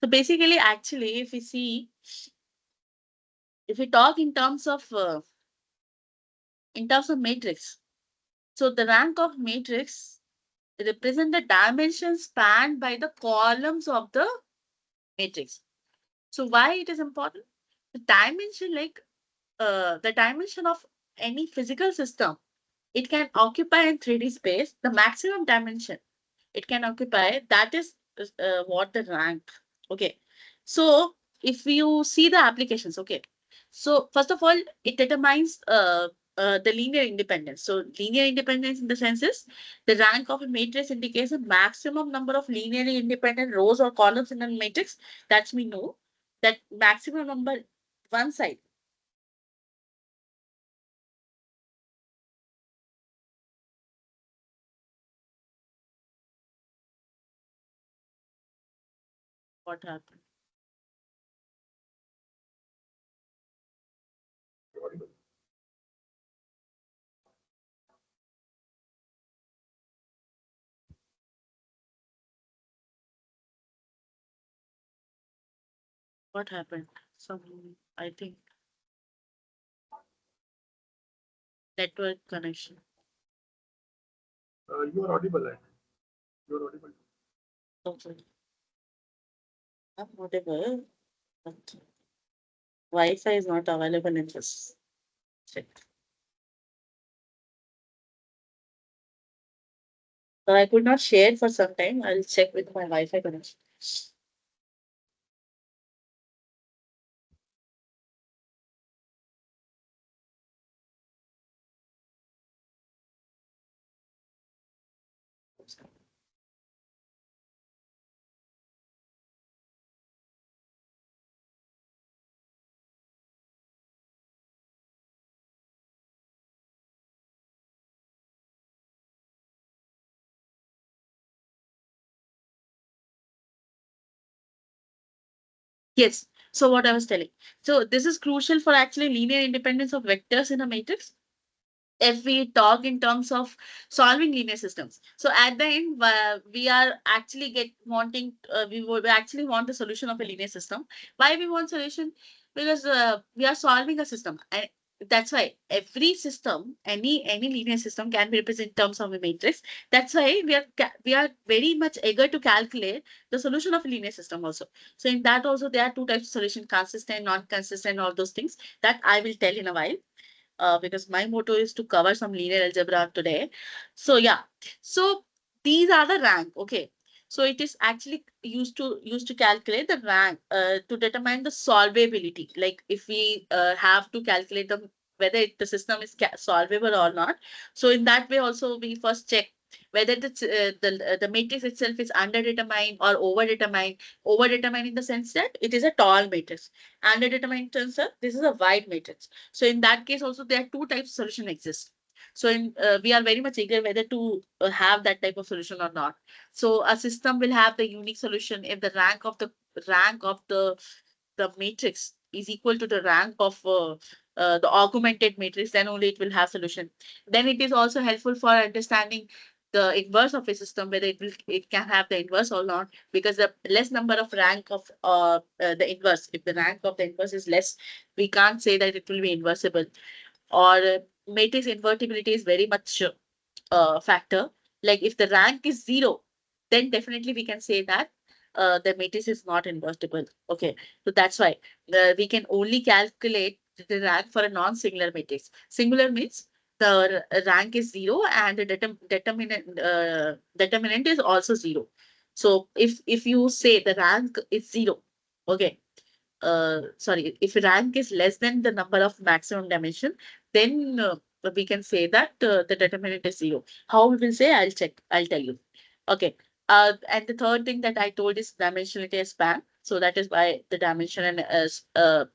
So basically, actually, if we see, if we talk in terms of matrix, so the rank of matrix represent the dimension spanned by the columns of the matrix. So why it is important? The dimension, like the dimension of any physical system, it can occupy in 3D space the maximum dimension it can occupy. That is what the rank. Okay. So if you see the applications, okay. So first of all, it determines the linear independence. So linear independence in the sense is the rank of a matrix indicates the maximum number of linearly independent rows or columns in a matrix. That's we know that maximum number one side. What happened? What happened? Some, I think, network connection. You are audible. I think. You are audible. Okay. Whatever. But Wi-Fi is not available in this check. I could not share for some time. I'll check with my Wi-Fi connection. Yes. So what I was telling. So this is crucial for actually linear independence of vectors in a matrix. If we talk in terms of solving linear systems, so at the end we are actually get wanting we actually want the solution of a linear system. Why we want solution? Because we are solving a system, and that's why every system, any linear system can be represented in terms of a matrix. That's why we are very much eager to calculate the solution of a linear system also. So in that also there are two types of solution: consistent, non-consistent, all those things that I will tell in a while, because my motto is to cover some linear algebra today. So yeah, so these are the rank. Okay, so it is actually used to calculate the rank to determine the solvability. Like if we have to calculate whether the system is solvable or not. So in that way also we first check whether the matrix itself is underdetermined or overdetermined. Overdetermined in the sense that it is a tall matrix. Underdetermined in terms of this is a wide matrix. So in that case also there are two types of solution exist. So we are very much eager whether to have that type of solution or not. So a system will have the unique solution if the rank of the matrix is equal to the rank of the augmented matrix, then only it will have solution. Then it is also helpful for understanding the inverse of a system, whether it can have the inverse or not, because the less number of rank of the inverse, if the rank of the inverse is less, we can't say that it will be inversible. Or matrix invertibility is very much factor. Like if the rank is zero, then definitely we can say that the matrix is not invertible. Okay, so that's why we can only calculate the rank for a non-singular matrix. Singular means the rank is zero and the determinant is also zero. So if you say the rank is zero, okay, sorry, if rank is less than the number of maximum dimension, then we can say that the determinant is zero. How we will say? I'll check. I'll tell you. Okay. And the third thing that I told is dimensionality and span. So that is why the dimension and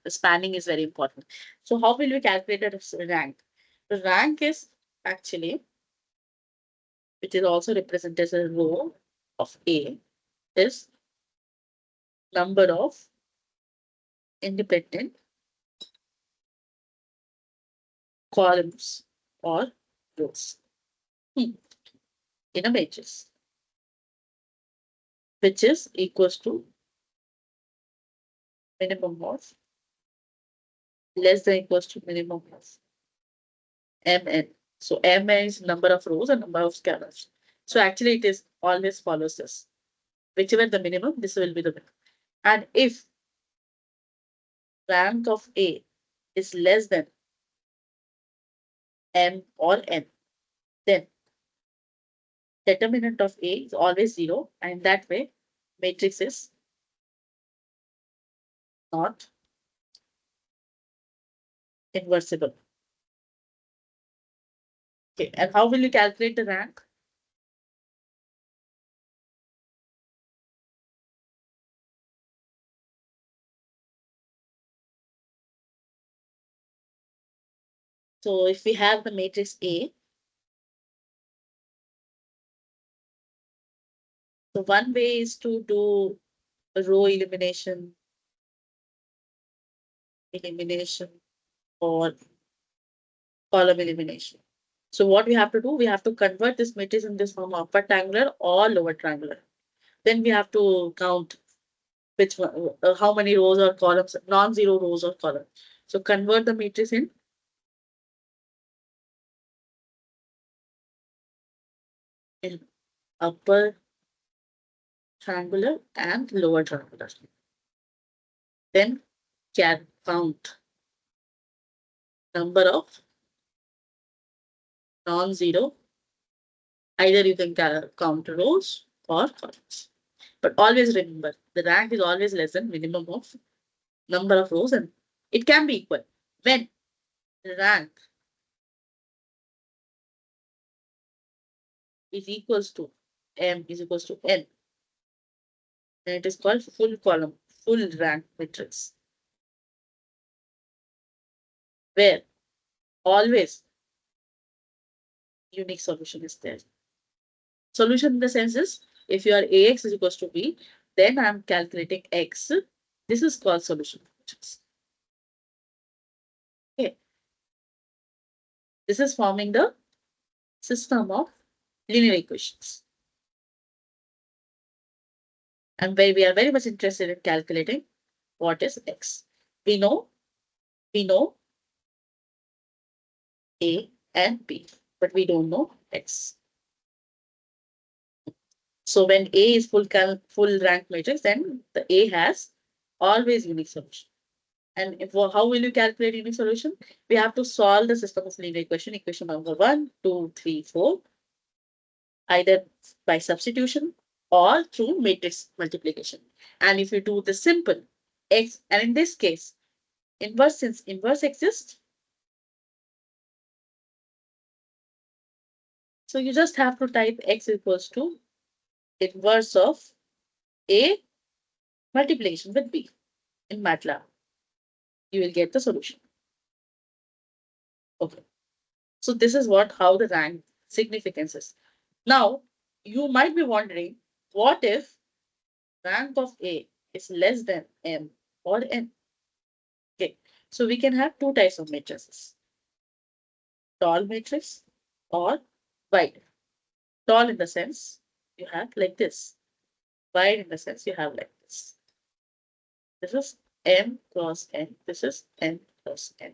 spanning is very important. So how will we calculate the rank? The rank is actually, which is also represented as a row of A, is number of independent columns or rows in a matrix, which is equals to minimum of less than equals to minimum of mn. So mn is number of rows and number of scalars. So actually it is always follows this. Whichever the minimum, this will be the minimum. And if rank of A is less than m or n, then determinant of A is always zero, and that way matrix is not inversible. Okay, and how will you calculate the rank? So if we have the matrix A, so one way is to do row elimination, or column elimination. So what we have to do, we have to convert this matrix in this form upper triangular or lower triangular. Then we have to count which one, how many rows or columns, non-zero rows or columns. So convert the matrix in upper triangular and lower triangular. Then can count number of non-zero Either you can count rows or columns. But always remember, the rank is always less than minimum of number of rows, and it can be equal. When the rank is equals to M is equals to N, and it is called full column, full rank matrix, where always unique solution is there. Solution in the sense is, if your AX is equals to B, then I'm calculating X. This is called solution matrix. Okay. This is forming the system of linear equations. And where we are very much interested in calculating what is X. We know A and B, but we don't know X. So when A is full rank matrix, then the A has always unique solution. And how will you calculate unique solution? We have to solve the system of linear equation number 1, 2, 3, 4, either by substitution or through matrix multiplication. And if you do the simple X, and in this case, inverse, since inverse exists, so you just have to type X equals to inverse of A multiplication with B in MATLAB. You will get the solution. Okay. So this is how the rank significance is. Now, you might be wondering, what if rank of A is less than M or N? Okay. So we can have two types of matrices. Tall matrix or wide. Tall in the sense you have like this. Wide in the sense you have like this. This is M cross N. This is N cross N.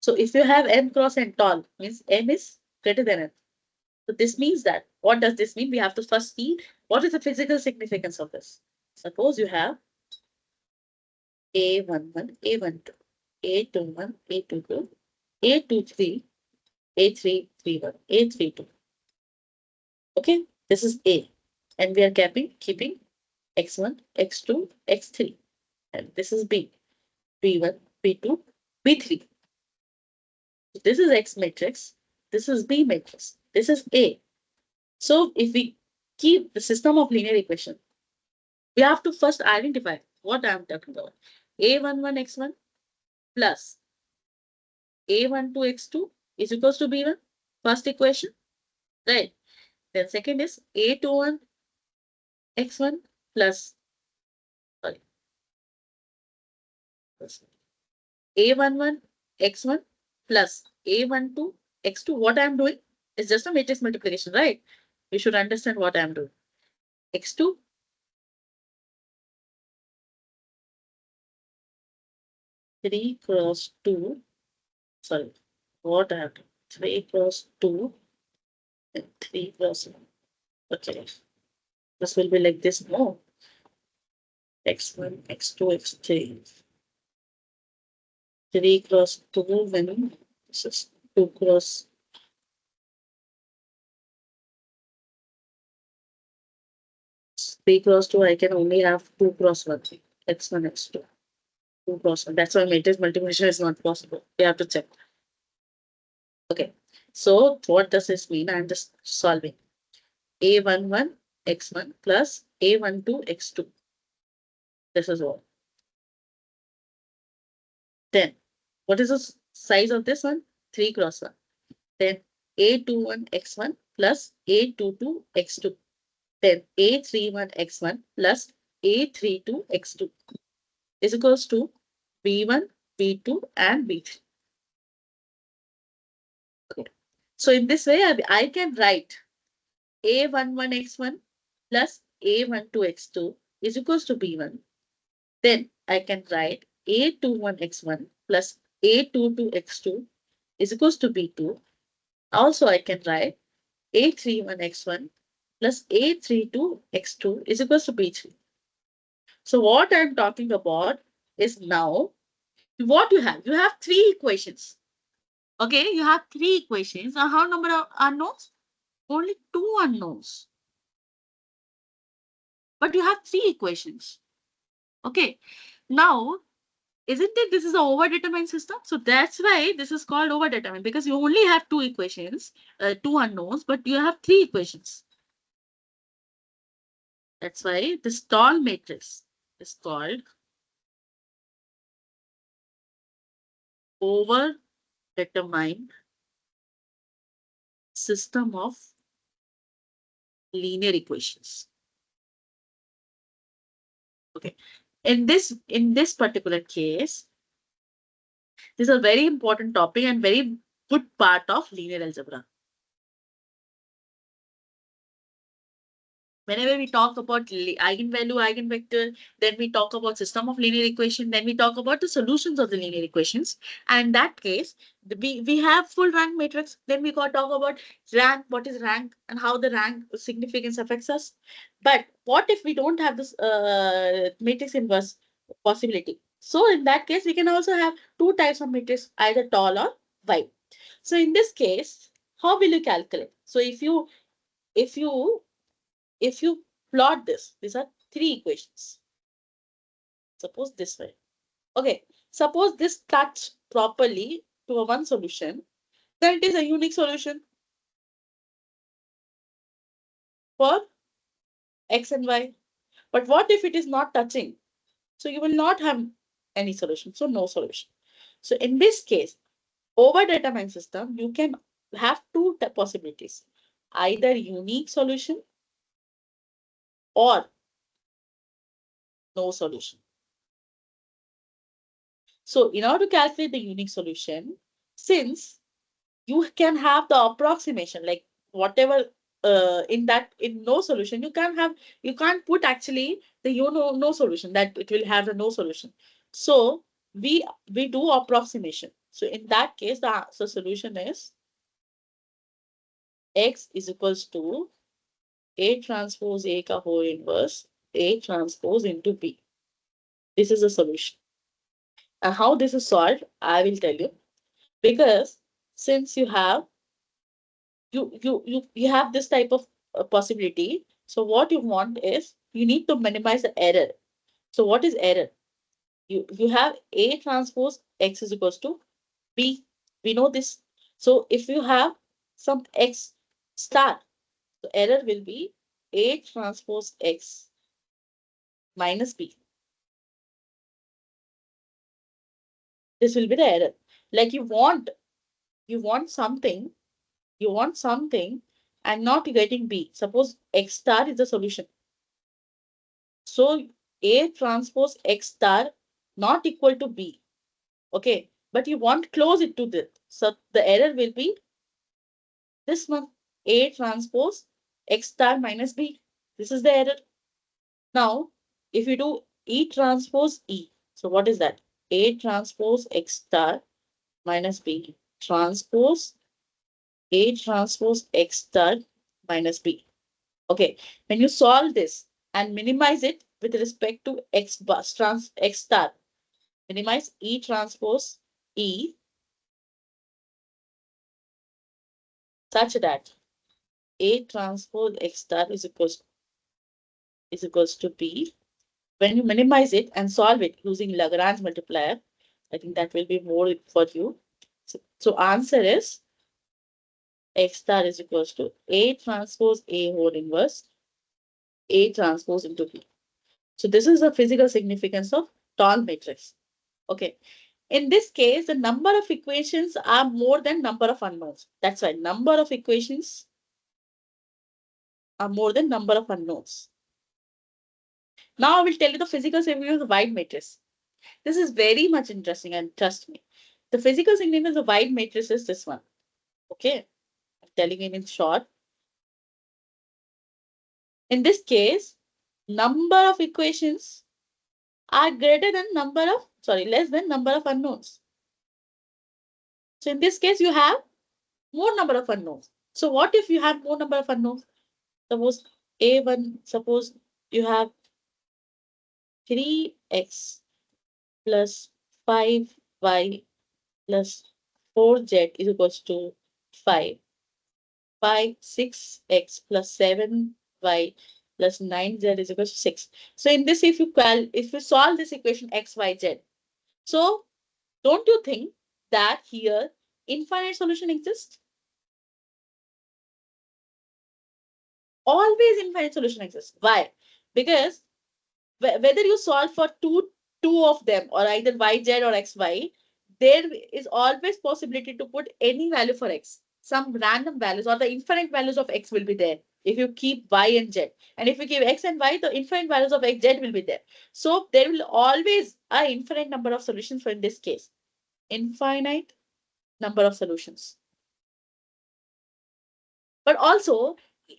So if you have M cross N tall, means M is greater than N. So this means that, what does this mean? We have to first see what is the physical significance of this. Suppose you have A11, A12, A21, A22, A23, A331, A32. Okay, this is A. And we are keeping X1, X2, X3. And this is B. B1, B2, B3. So this is X matrix. This is B matrix. This is A. So if we keep the system of linear equation, we have to first identify what I'm talking about. A11x1 plus A12x2 is equals to B1. First equation, right? Then second is A21x1 plus, sorry, A11x1 plus A12x2. What I'm doing is just a matrix multiplication, right? You should understand what I'm doing. X2 3 cross 2, sorry, what I have to 3 cross 2 and 3 cross 1. Okay, this will be like this. No, X1, X2, X3. 3 cross 2 when this is 2 cross 3 cross 2. I can only have 2 cross 1. X1, X2. 2 cross 1. That's why matrix multiplication is not possible. We have to check. Okay, so what does this mean? I'm just solving. A11 x1 plus A12 x2. This is what. Then, what is the size of this one? 3 cross 1. Then A21 x1 plus A22 x2. Then A31 x1 plus A32 x2 is equals to B1, B2, and B3. Okay. So in this way, I can write A11 x1 plus A12 x2 is equals to B1. Then I can write A21 x1 plus A22 x2 is equals to B2. Also, I can write A31 x1 plus A32 x2 is equals to B3. So what I'm talking about is now what you have. You have three equations. Okay, you have three equations. Now, how number of unknowns? Only two unknowns. But you have three equations. Okay. Now, isn't it this is a overdetermined system? So that's why this is called overdetermined, because you only have two equations, two unknowns, but you have three equations. That's why this tall matrix is called overdetermined system of linear equations. Okay. In this particular case, this is a very important topic and very good part of linear algebra. Whenever we talk about eigenvalue, eigenvector, then we talk about system of linear equation, then we talk about the solutions of the linear equations. And in that case, we have full rank matrix. Then we got talk about rank, what is rank, and how the rank significance affects us. But what if we don't have this matrix inverse possibility? So in that case, we can also have two types of matrix, either tall or wide. So in this case, how will you calculate? So if you if you plot this, these are three equations. Suppose this way. Okay, suppose this cuts properly to a one solution, then it is a unique solution for x and y. But what if it is not touching? So you will not have any solution. So no solution. So in this case, over determined system, you can have two possibilities, either unique solution or no solution. So in order to calculate the unique solution, since you can have the approximation, like whatever in no solution, you can't put actually the no solution, that it will have the no solution. So we do approximation. So in that case, the solution is x is equals to A transpose A ka whole inverse A transpose into B. This is a solution. And how this is solved, I will tell you. Because since you have this type of possibility, so what you want is you need to minimize the error. So what is error? You have A transpose X is equals to B. We know this. So if you have some X star, the error will be A transpose X minus B. This will be the error. Like you want something, and not getting B. Suppose X star is the solution. So A transpose X star not equal to B. Okay. But you want close it to this. So the error will be this one, A transpose X star minus B. This is the error. Now, if you do E transpose E, so what is that? A transpose X star minus B transpose A transpose X star minus B. Okay. When you solve this and minimize it with respect to X bus trans X star, minimize E transpose E such that A transpose X star is equals to B. When you minimize it and solve it using Lagrange multiplier, I think that will be more for you. So answer is X star is equals to A transpose A whole inverse A transpose into B. So this is the physical significance of tall matrix. Okay. In this case, the number of equations are more than number of unknowns. That's why number of equations are more than number of unknowns. Now I will tell you the physical significance of wide matrix. This is very much interesting, and trust me. The physical significance of wide matrix is this one. Okay. I'm telling it in short. In this case, number of equations are less than number of unknowns. So in this case, you have more number of unknowns. So what if you have more number of unknowns? Suppose you have 3x plus 5y plus 4z is equals to 5. 6x plus 7y plus 9z is equals to 6. So in this, if you solve this equation x, y, z, so don't you think that here infinite solution exists? Always infinite solution exists. Why? Because whether you solve for two of them or either yz or xy, there is always possibility to put any value for x. Some random values or the infinite values of x will be there if you keep y and z. And if you give x and y, the infinite values of x, z will be there. So there will always an infinite number of solutions for in this case. Infinite number of solutions. But also,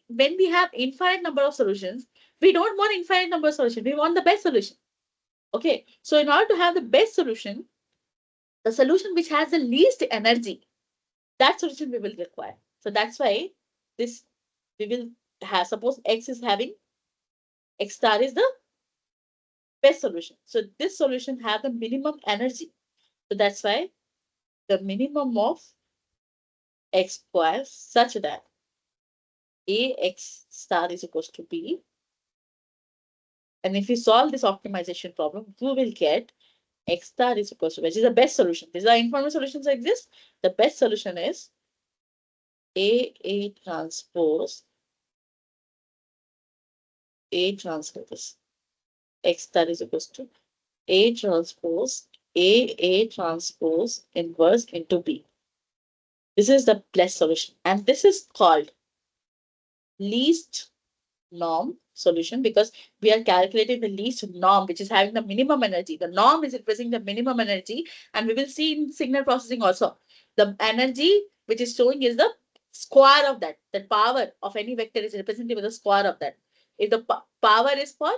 when we have infinite number of solutions, we don't want infinite number of solutions. We want the best solution. Okay, so in order to have the best solution, the solution which has the least energy, that solution we will require. So that's why this we will have, suppose x is having, x star is the best solution. So this solution have the minimum energy. So that's why the minimum of x square such that ax star is equals to b. And if we solve this optimization problem, we will get x star is equals to, which is the best solution. These are informal solutions exist. The best solution is A transpose x star is equals to A transpose inverse into B. This is the best solution. And this is called least norm solution because we are calculating the least norm, which is having the minimum energy. The norm is representing the minimum energy. And we will see in signal processing also, the energy which is showing is the square of that. The power of any vector is represented with the square of that. If the power is for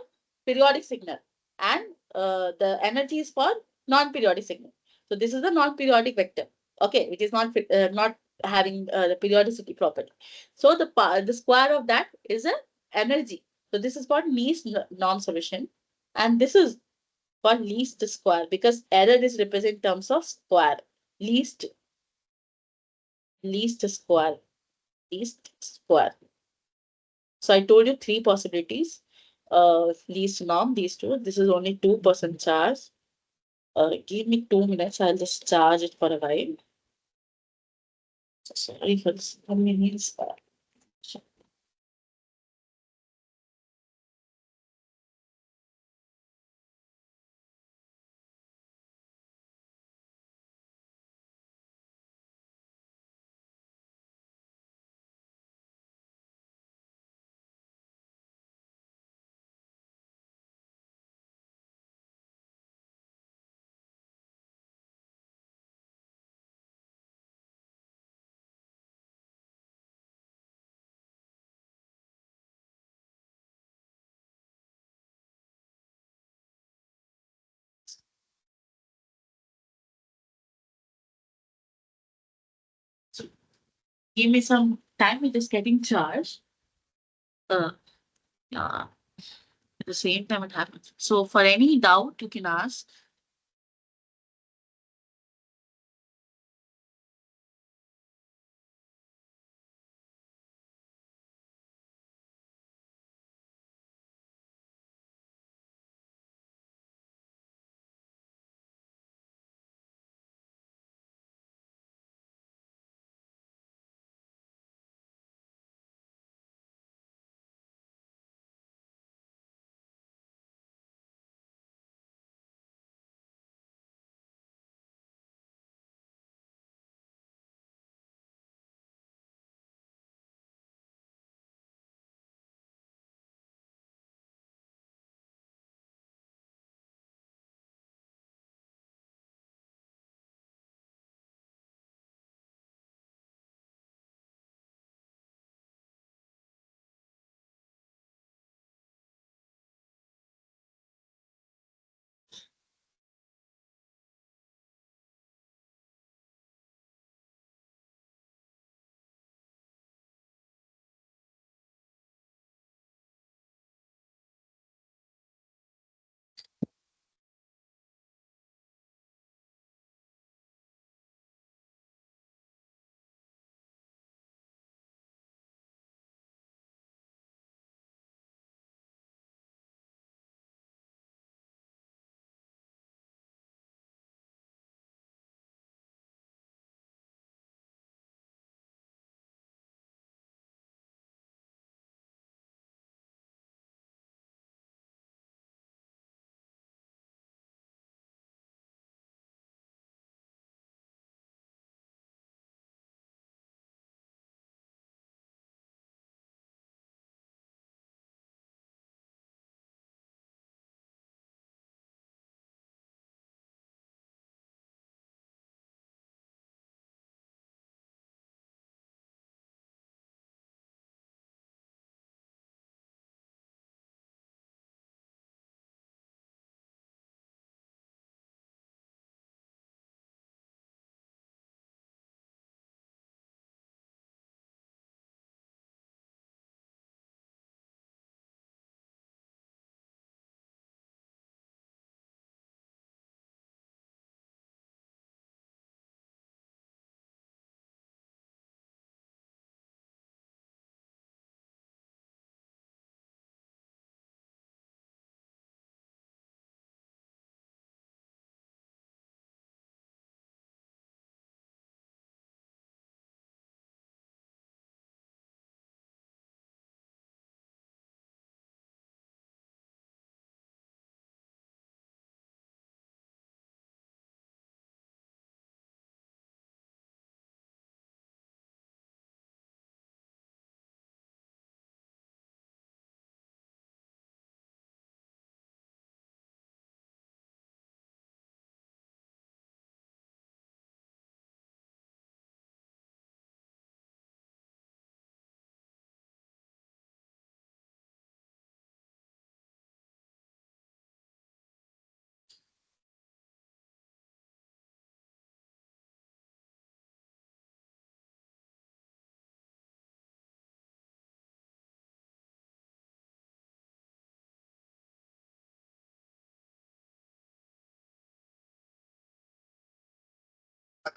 periodic signal and the energy is for non-periodic signal. So this is the non-periodic vector. Okay, it is not having the periodicity property. So the square of that is a energy. So this is called least norm solution. And this is called least square because error is represented in terms of square. Least square. Least square. So I told you three possibilities. Least norm, these two. This is only 2% charge. Give me 2 minutes. I'll just charge it for a while. Sorry for this inconvenience. So give me some time. It is getting charged. Yeah. At the same time it happens. So for any doubt, you can ask.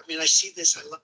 I mean, I see this. I love.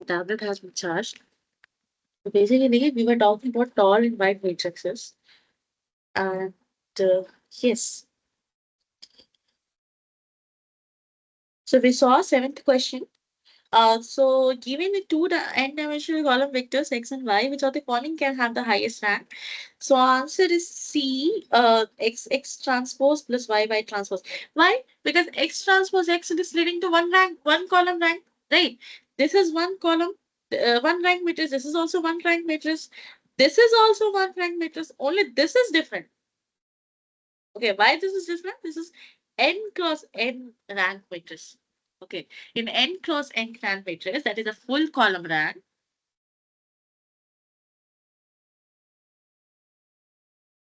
tablet has been charged. So basically, we were talking about tall and wide matrices. And yes, so we saw seventh question. So given the two n-dimensional column vectors x and y, which of the following can have the highest rank? So answer is C, x transpose plus y transpose. Why? Because x transpose x is leading to one rank, one column rank, right? This is one column, one rank matrix. This is also one rank matrix. This is also one rank matrix. Only this is different. Okay, why this is different? This is n cross n rank matrix. Okay, in n cross n rank matrix, that is a full column rank.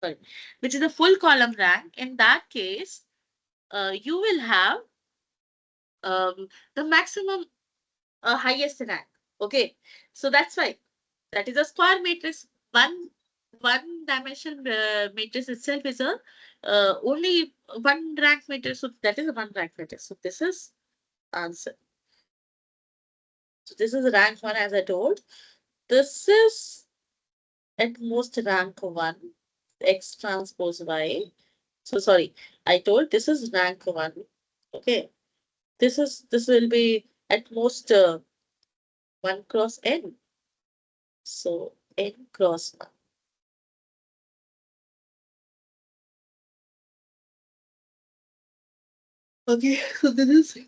Sorry, which is a full column rank. In that case, you will have the maximum highest rank. Okay, so that's why that is a square matrix. One dimension matrix itself is a only one rank matrix. So that is a one rank matrix. So this is answer. So this is rank one, as I told. This is at most rank one, X transpose Y. So sorry, I told this is rank one. Okay, this will be at most 1 cross n. So n cross 1. Okay, so this is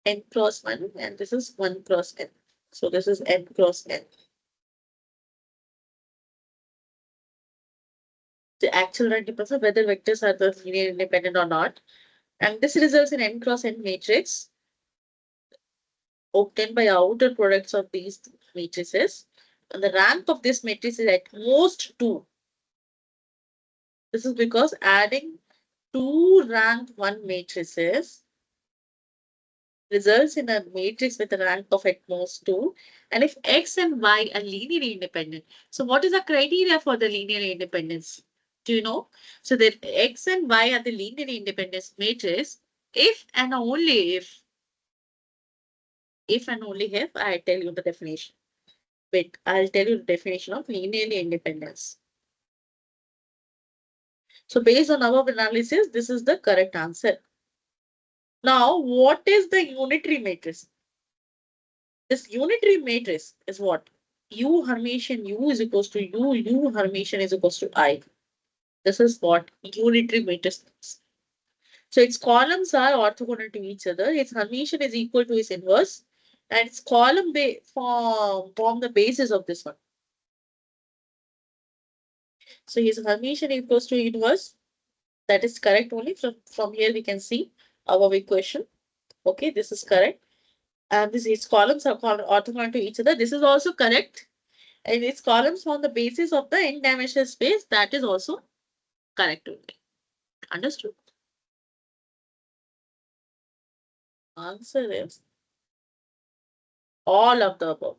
n cross 1 and this is 1 cross n. So this is n cross n. The actual rank depends on whether vectors are the linear independent or not. And this results in n cross n matrix obtained by outer products of these matrices. And the rank of this matrix is at most 2. This is because adding two rank 1 matrices results in a matrix with a rank of at most 2. And if x and y are linearly independent, so what is the criteria for the linear independence? Do you know? So that x and y are the linearly independent matrix if and only if and only if I tell you the definition. Wait, I'll tell you the definition of linearly independence. So based on our analysis, this is the correct answer. Now, what is the unitary matrix? This unitary matrix is what? U Hermitian U is equals to U Hermitian is equals to I. This is what unitary matrix is. So its columns are orthogonal to each other. Its Hermitian is equal to its inverse. And its column form the basis of this one. So his Hermitian equals to inverse. That is correct only. From here we can see our equation. Okay, this is correct. And its columns are called orthogonal to each other. This is also correct. And its columns form the basis of the n-dimensional space. That is also correct only. Understood? Answer is all of the above.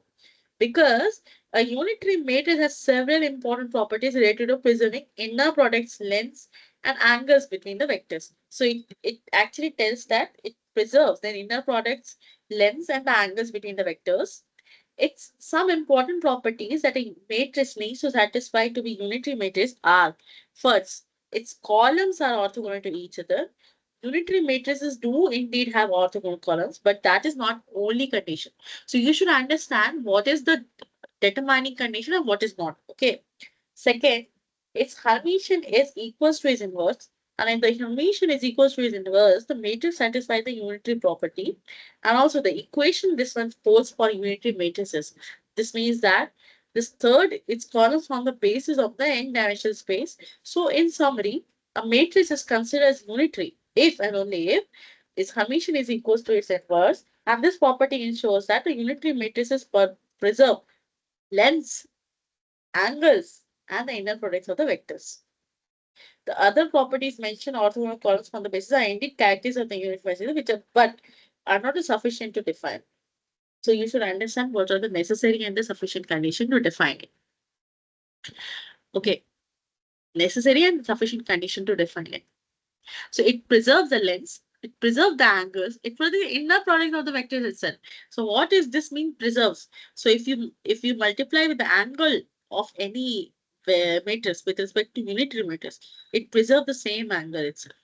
Because a unitary matrix has several important properties related to preserving inner products, lengths, and angles between the vectors. So it actually tells that it preserves the inner products, lengths, and the angles between the vectors. It's some important properties that a matrix needs to satisfy to be unitary matrix are: first, its columns are orthogonal to each other. Unitary matrices do indeed have orthogonal columns, but that is not only condition. So you should understand what is the determining condition and what is not. Okay. Second, its Hermitian is equals to its inverse. And if the Hermitian is equals to its inverse, the matrix satisfies the unitary property. And also the equation this one holds for unitary matrices. This means that this third, its columns form the basis of the n-dimensional space. So in summary, a matrix is considered as unitary if and only if its Hermitian is equals to its inverse. And this property ensures that the unitary matrices preserve lengths, angles, and the inner products of the vectors. The other properties mentioned orthogonal columns from the basis are indeed characteristics of the unit matrix, which are but are not sufficient to define. So you should understand what are the necessary and the sufficient condition to define it. Okay, necessary and sufficient condition to define it. So it preserves the lengths. it preserves the angles. It will the inner product of the vectors itself. So what is this mean preserves? So if you multiply with the angle of any matrix with respect to unitary matrix, it preserves the same angle itself.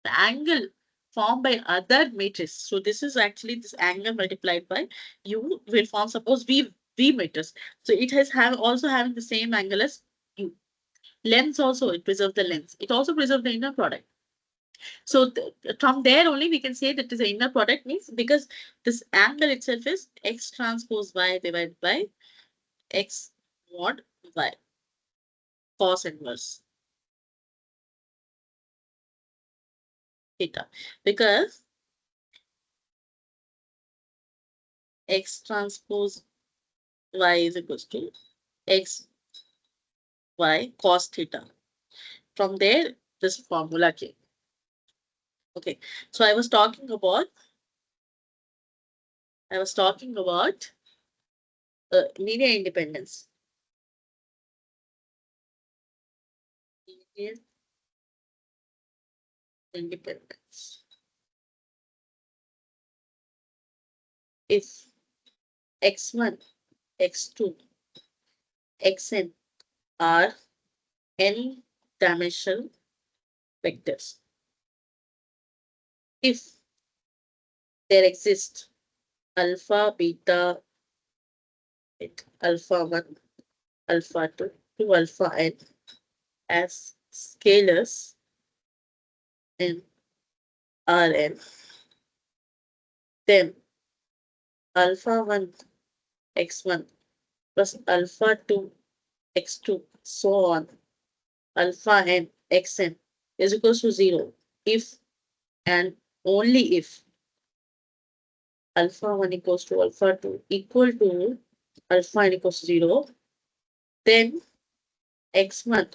The angle formed by other matrix. So this is actually this angle multiplied by u will form suppose v matrix. So it has also having the same angle as u. Length also it preserves the length. It also preserves the inner product. So from there only we can say that the inner product means because this angle itself is x transpose y divided by x mod y cos inverse theta because x transpose y is equals to x y cos theta. From there this formula came. Okay, so I was talking about linear independence. Linear independence. If x1, x2, xn are n-dimensional vectors. If there exists alpha, beta, alpha 1, alpha 2 to alpha n as scalars in Rn, then alpha 1 x1 plus alpha 2 x2 so on alpha n xn is equals to 0 if and only if alpha 1 equals to alpha 2 equal to alpha n equals to 0, then x1,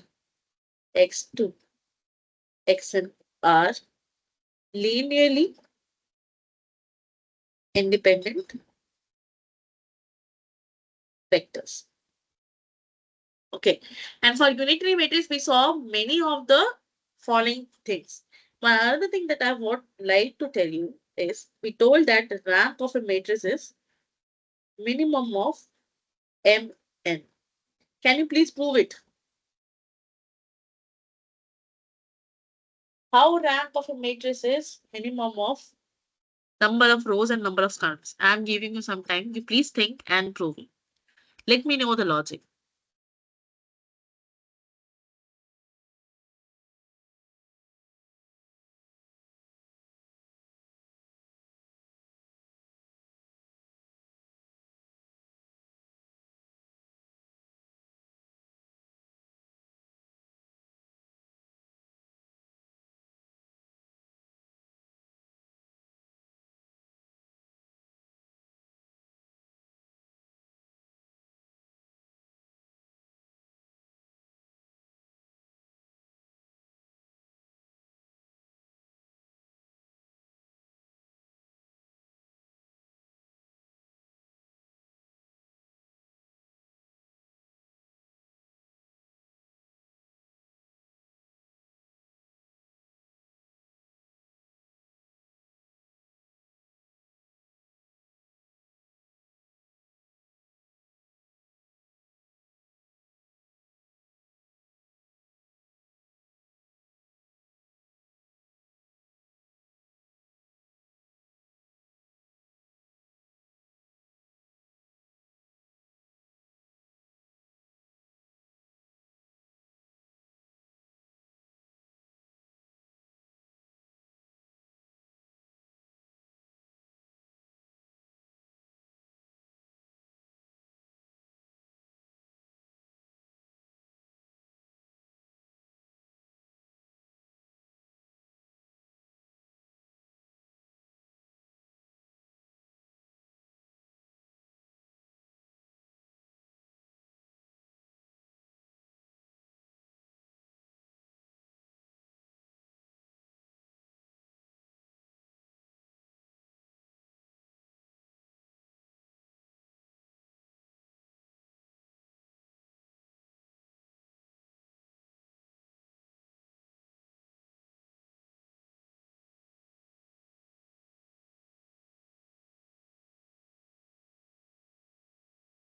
x2, xn are linearly independent vectors. Okay, and for unitary matrix, we saw many of the following things. One other thing that I would like to tell you is we told that the rank of a matrix is minimum of mn. Can you please prove it? How rank of a matrix is minimum of number of rows and number of columns? I am giving you some time. You please think and prove it. Let me know the logic.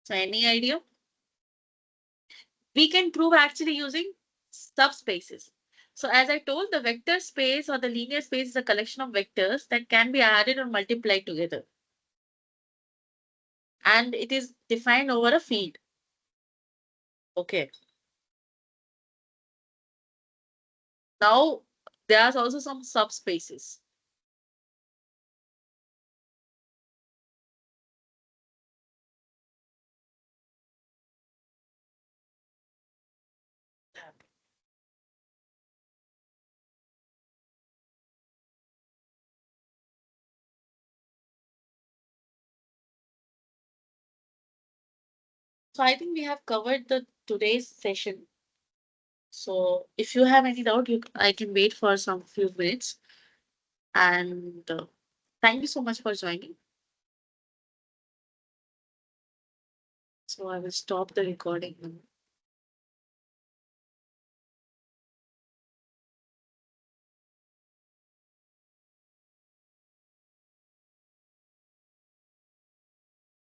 So any idea? We can prove actually using subspaces. So as I told, the vector space or the linear space is a collection of vectors that can be added or multiplied together. And it is defined over a field. Okay. Now, there are also some subspaces. So I think we have covered the today's session. So if you have any doubt, I can wait for some few minutes. And thank you so much for joining. So I will stop the recording now.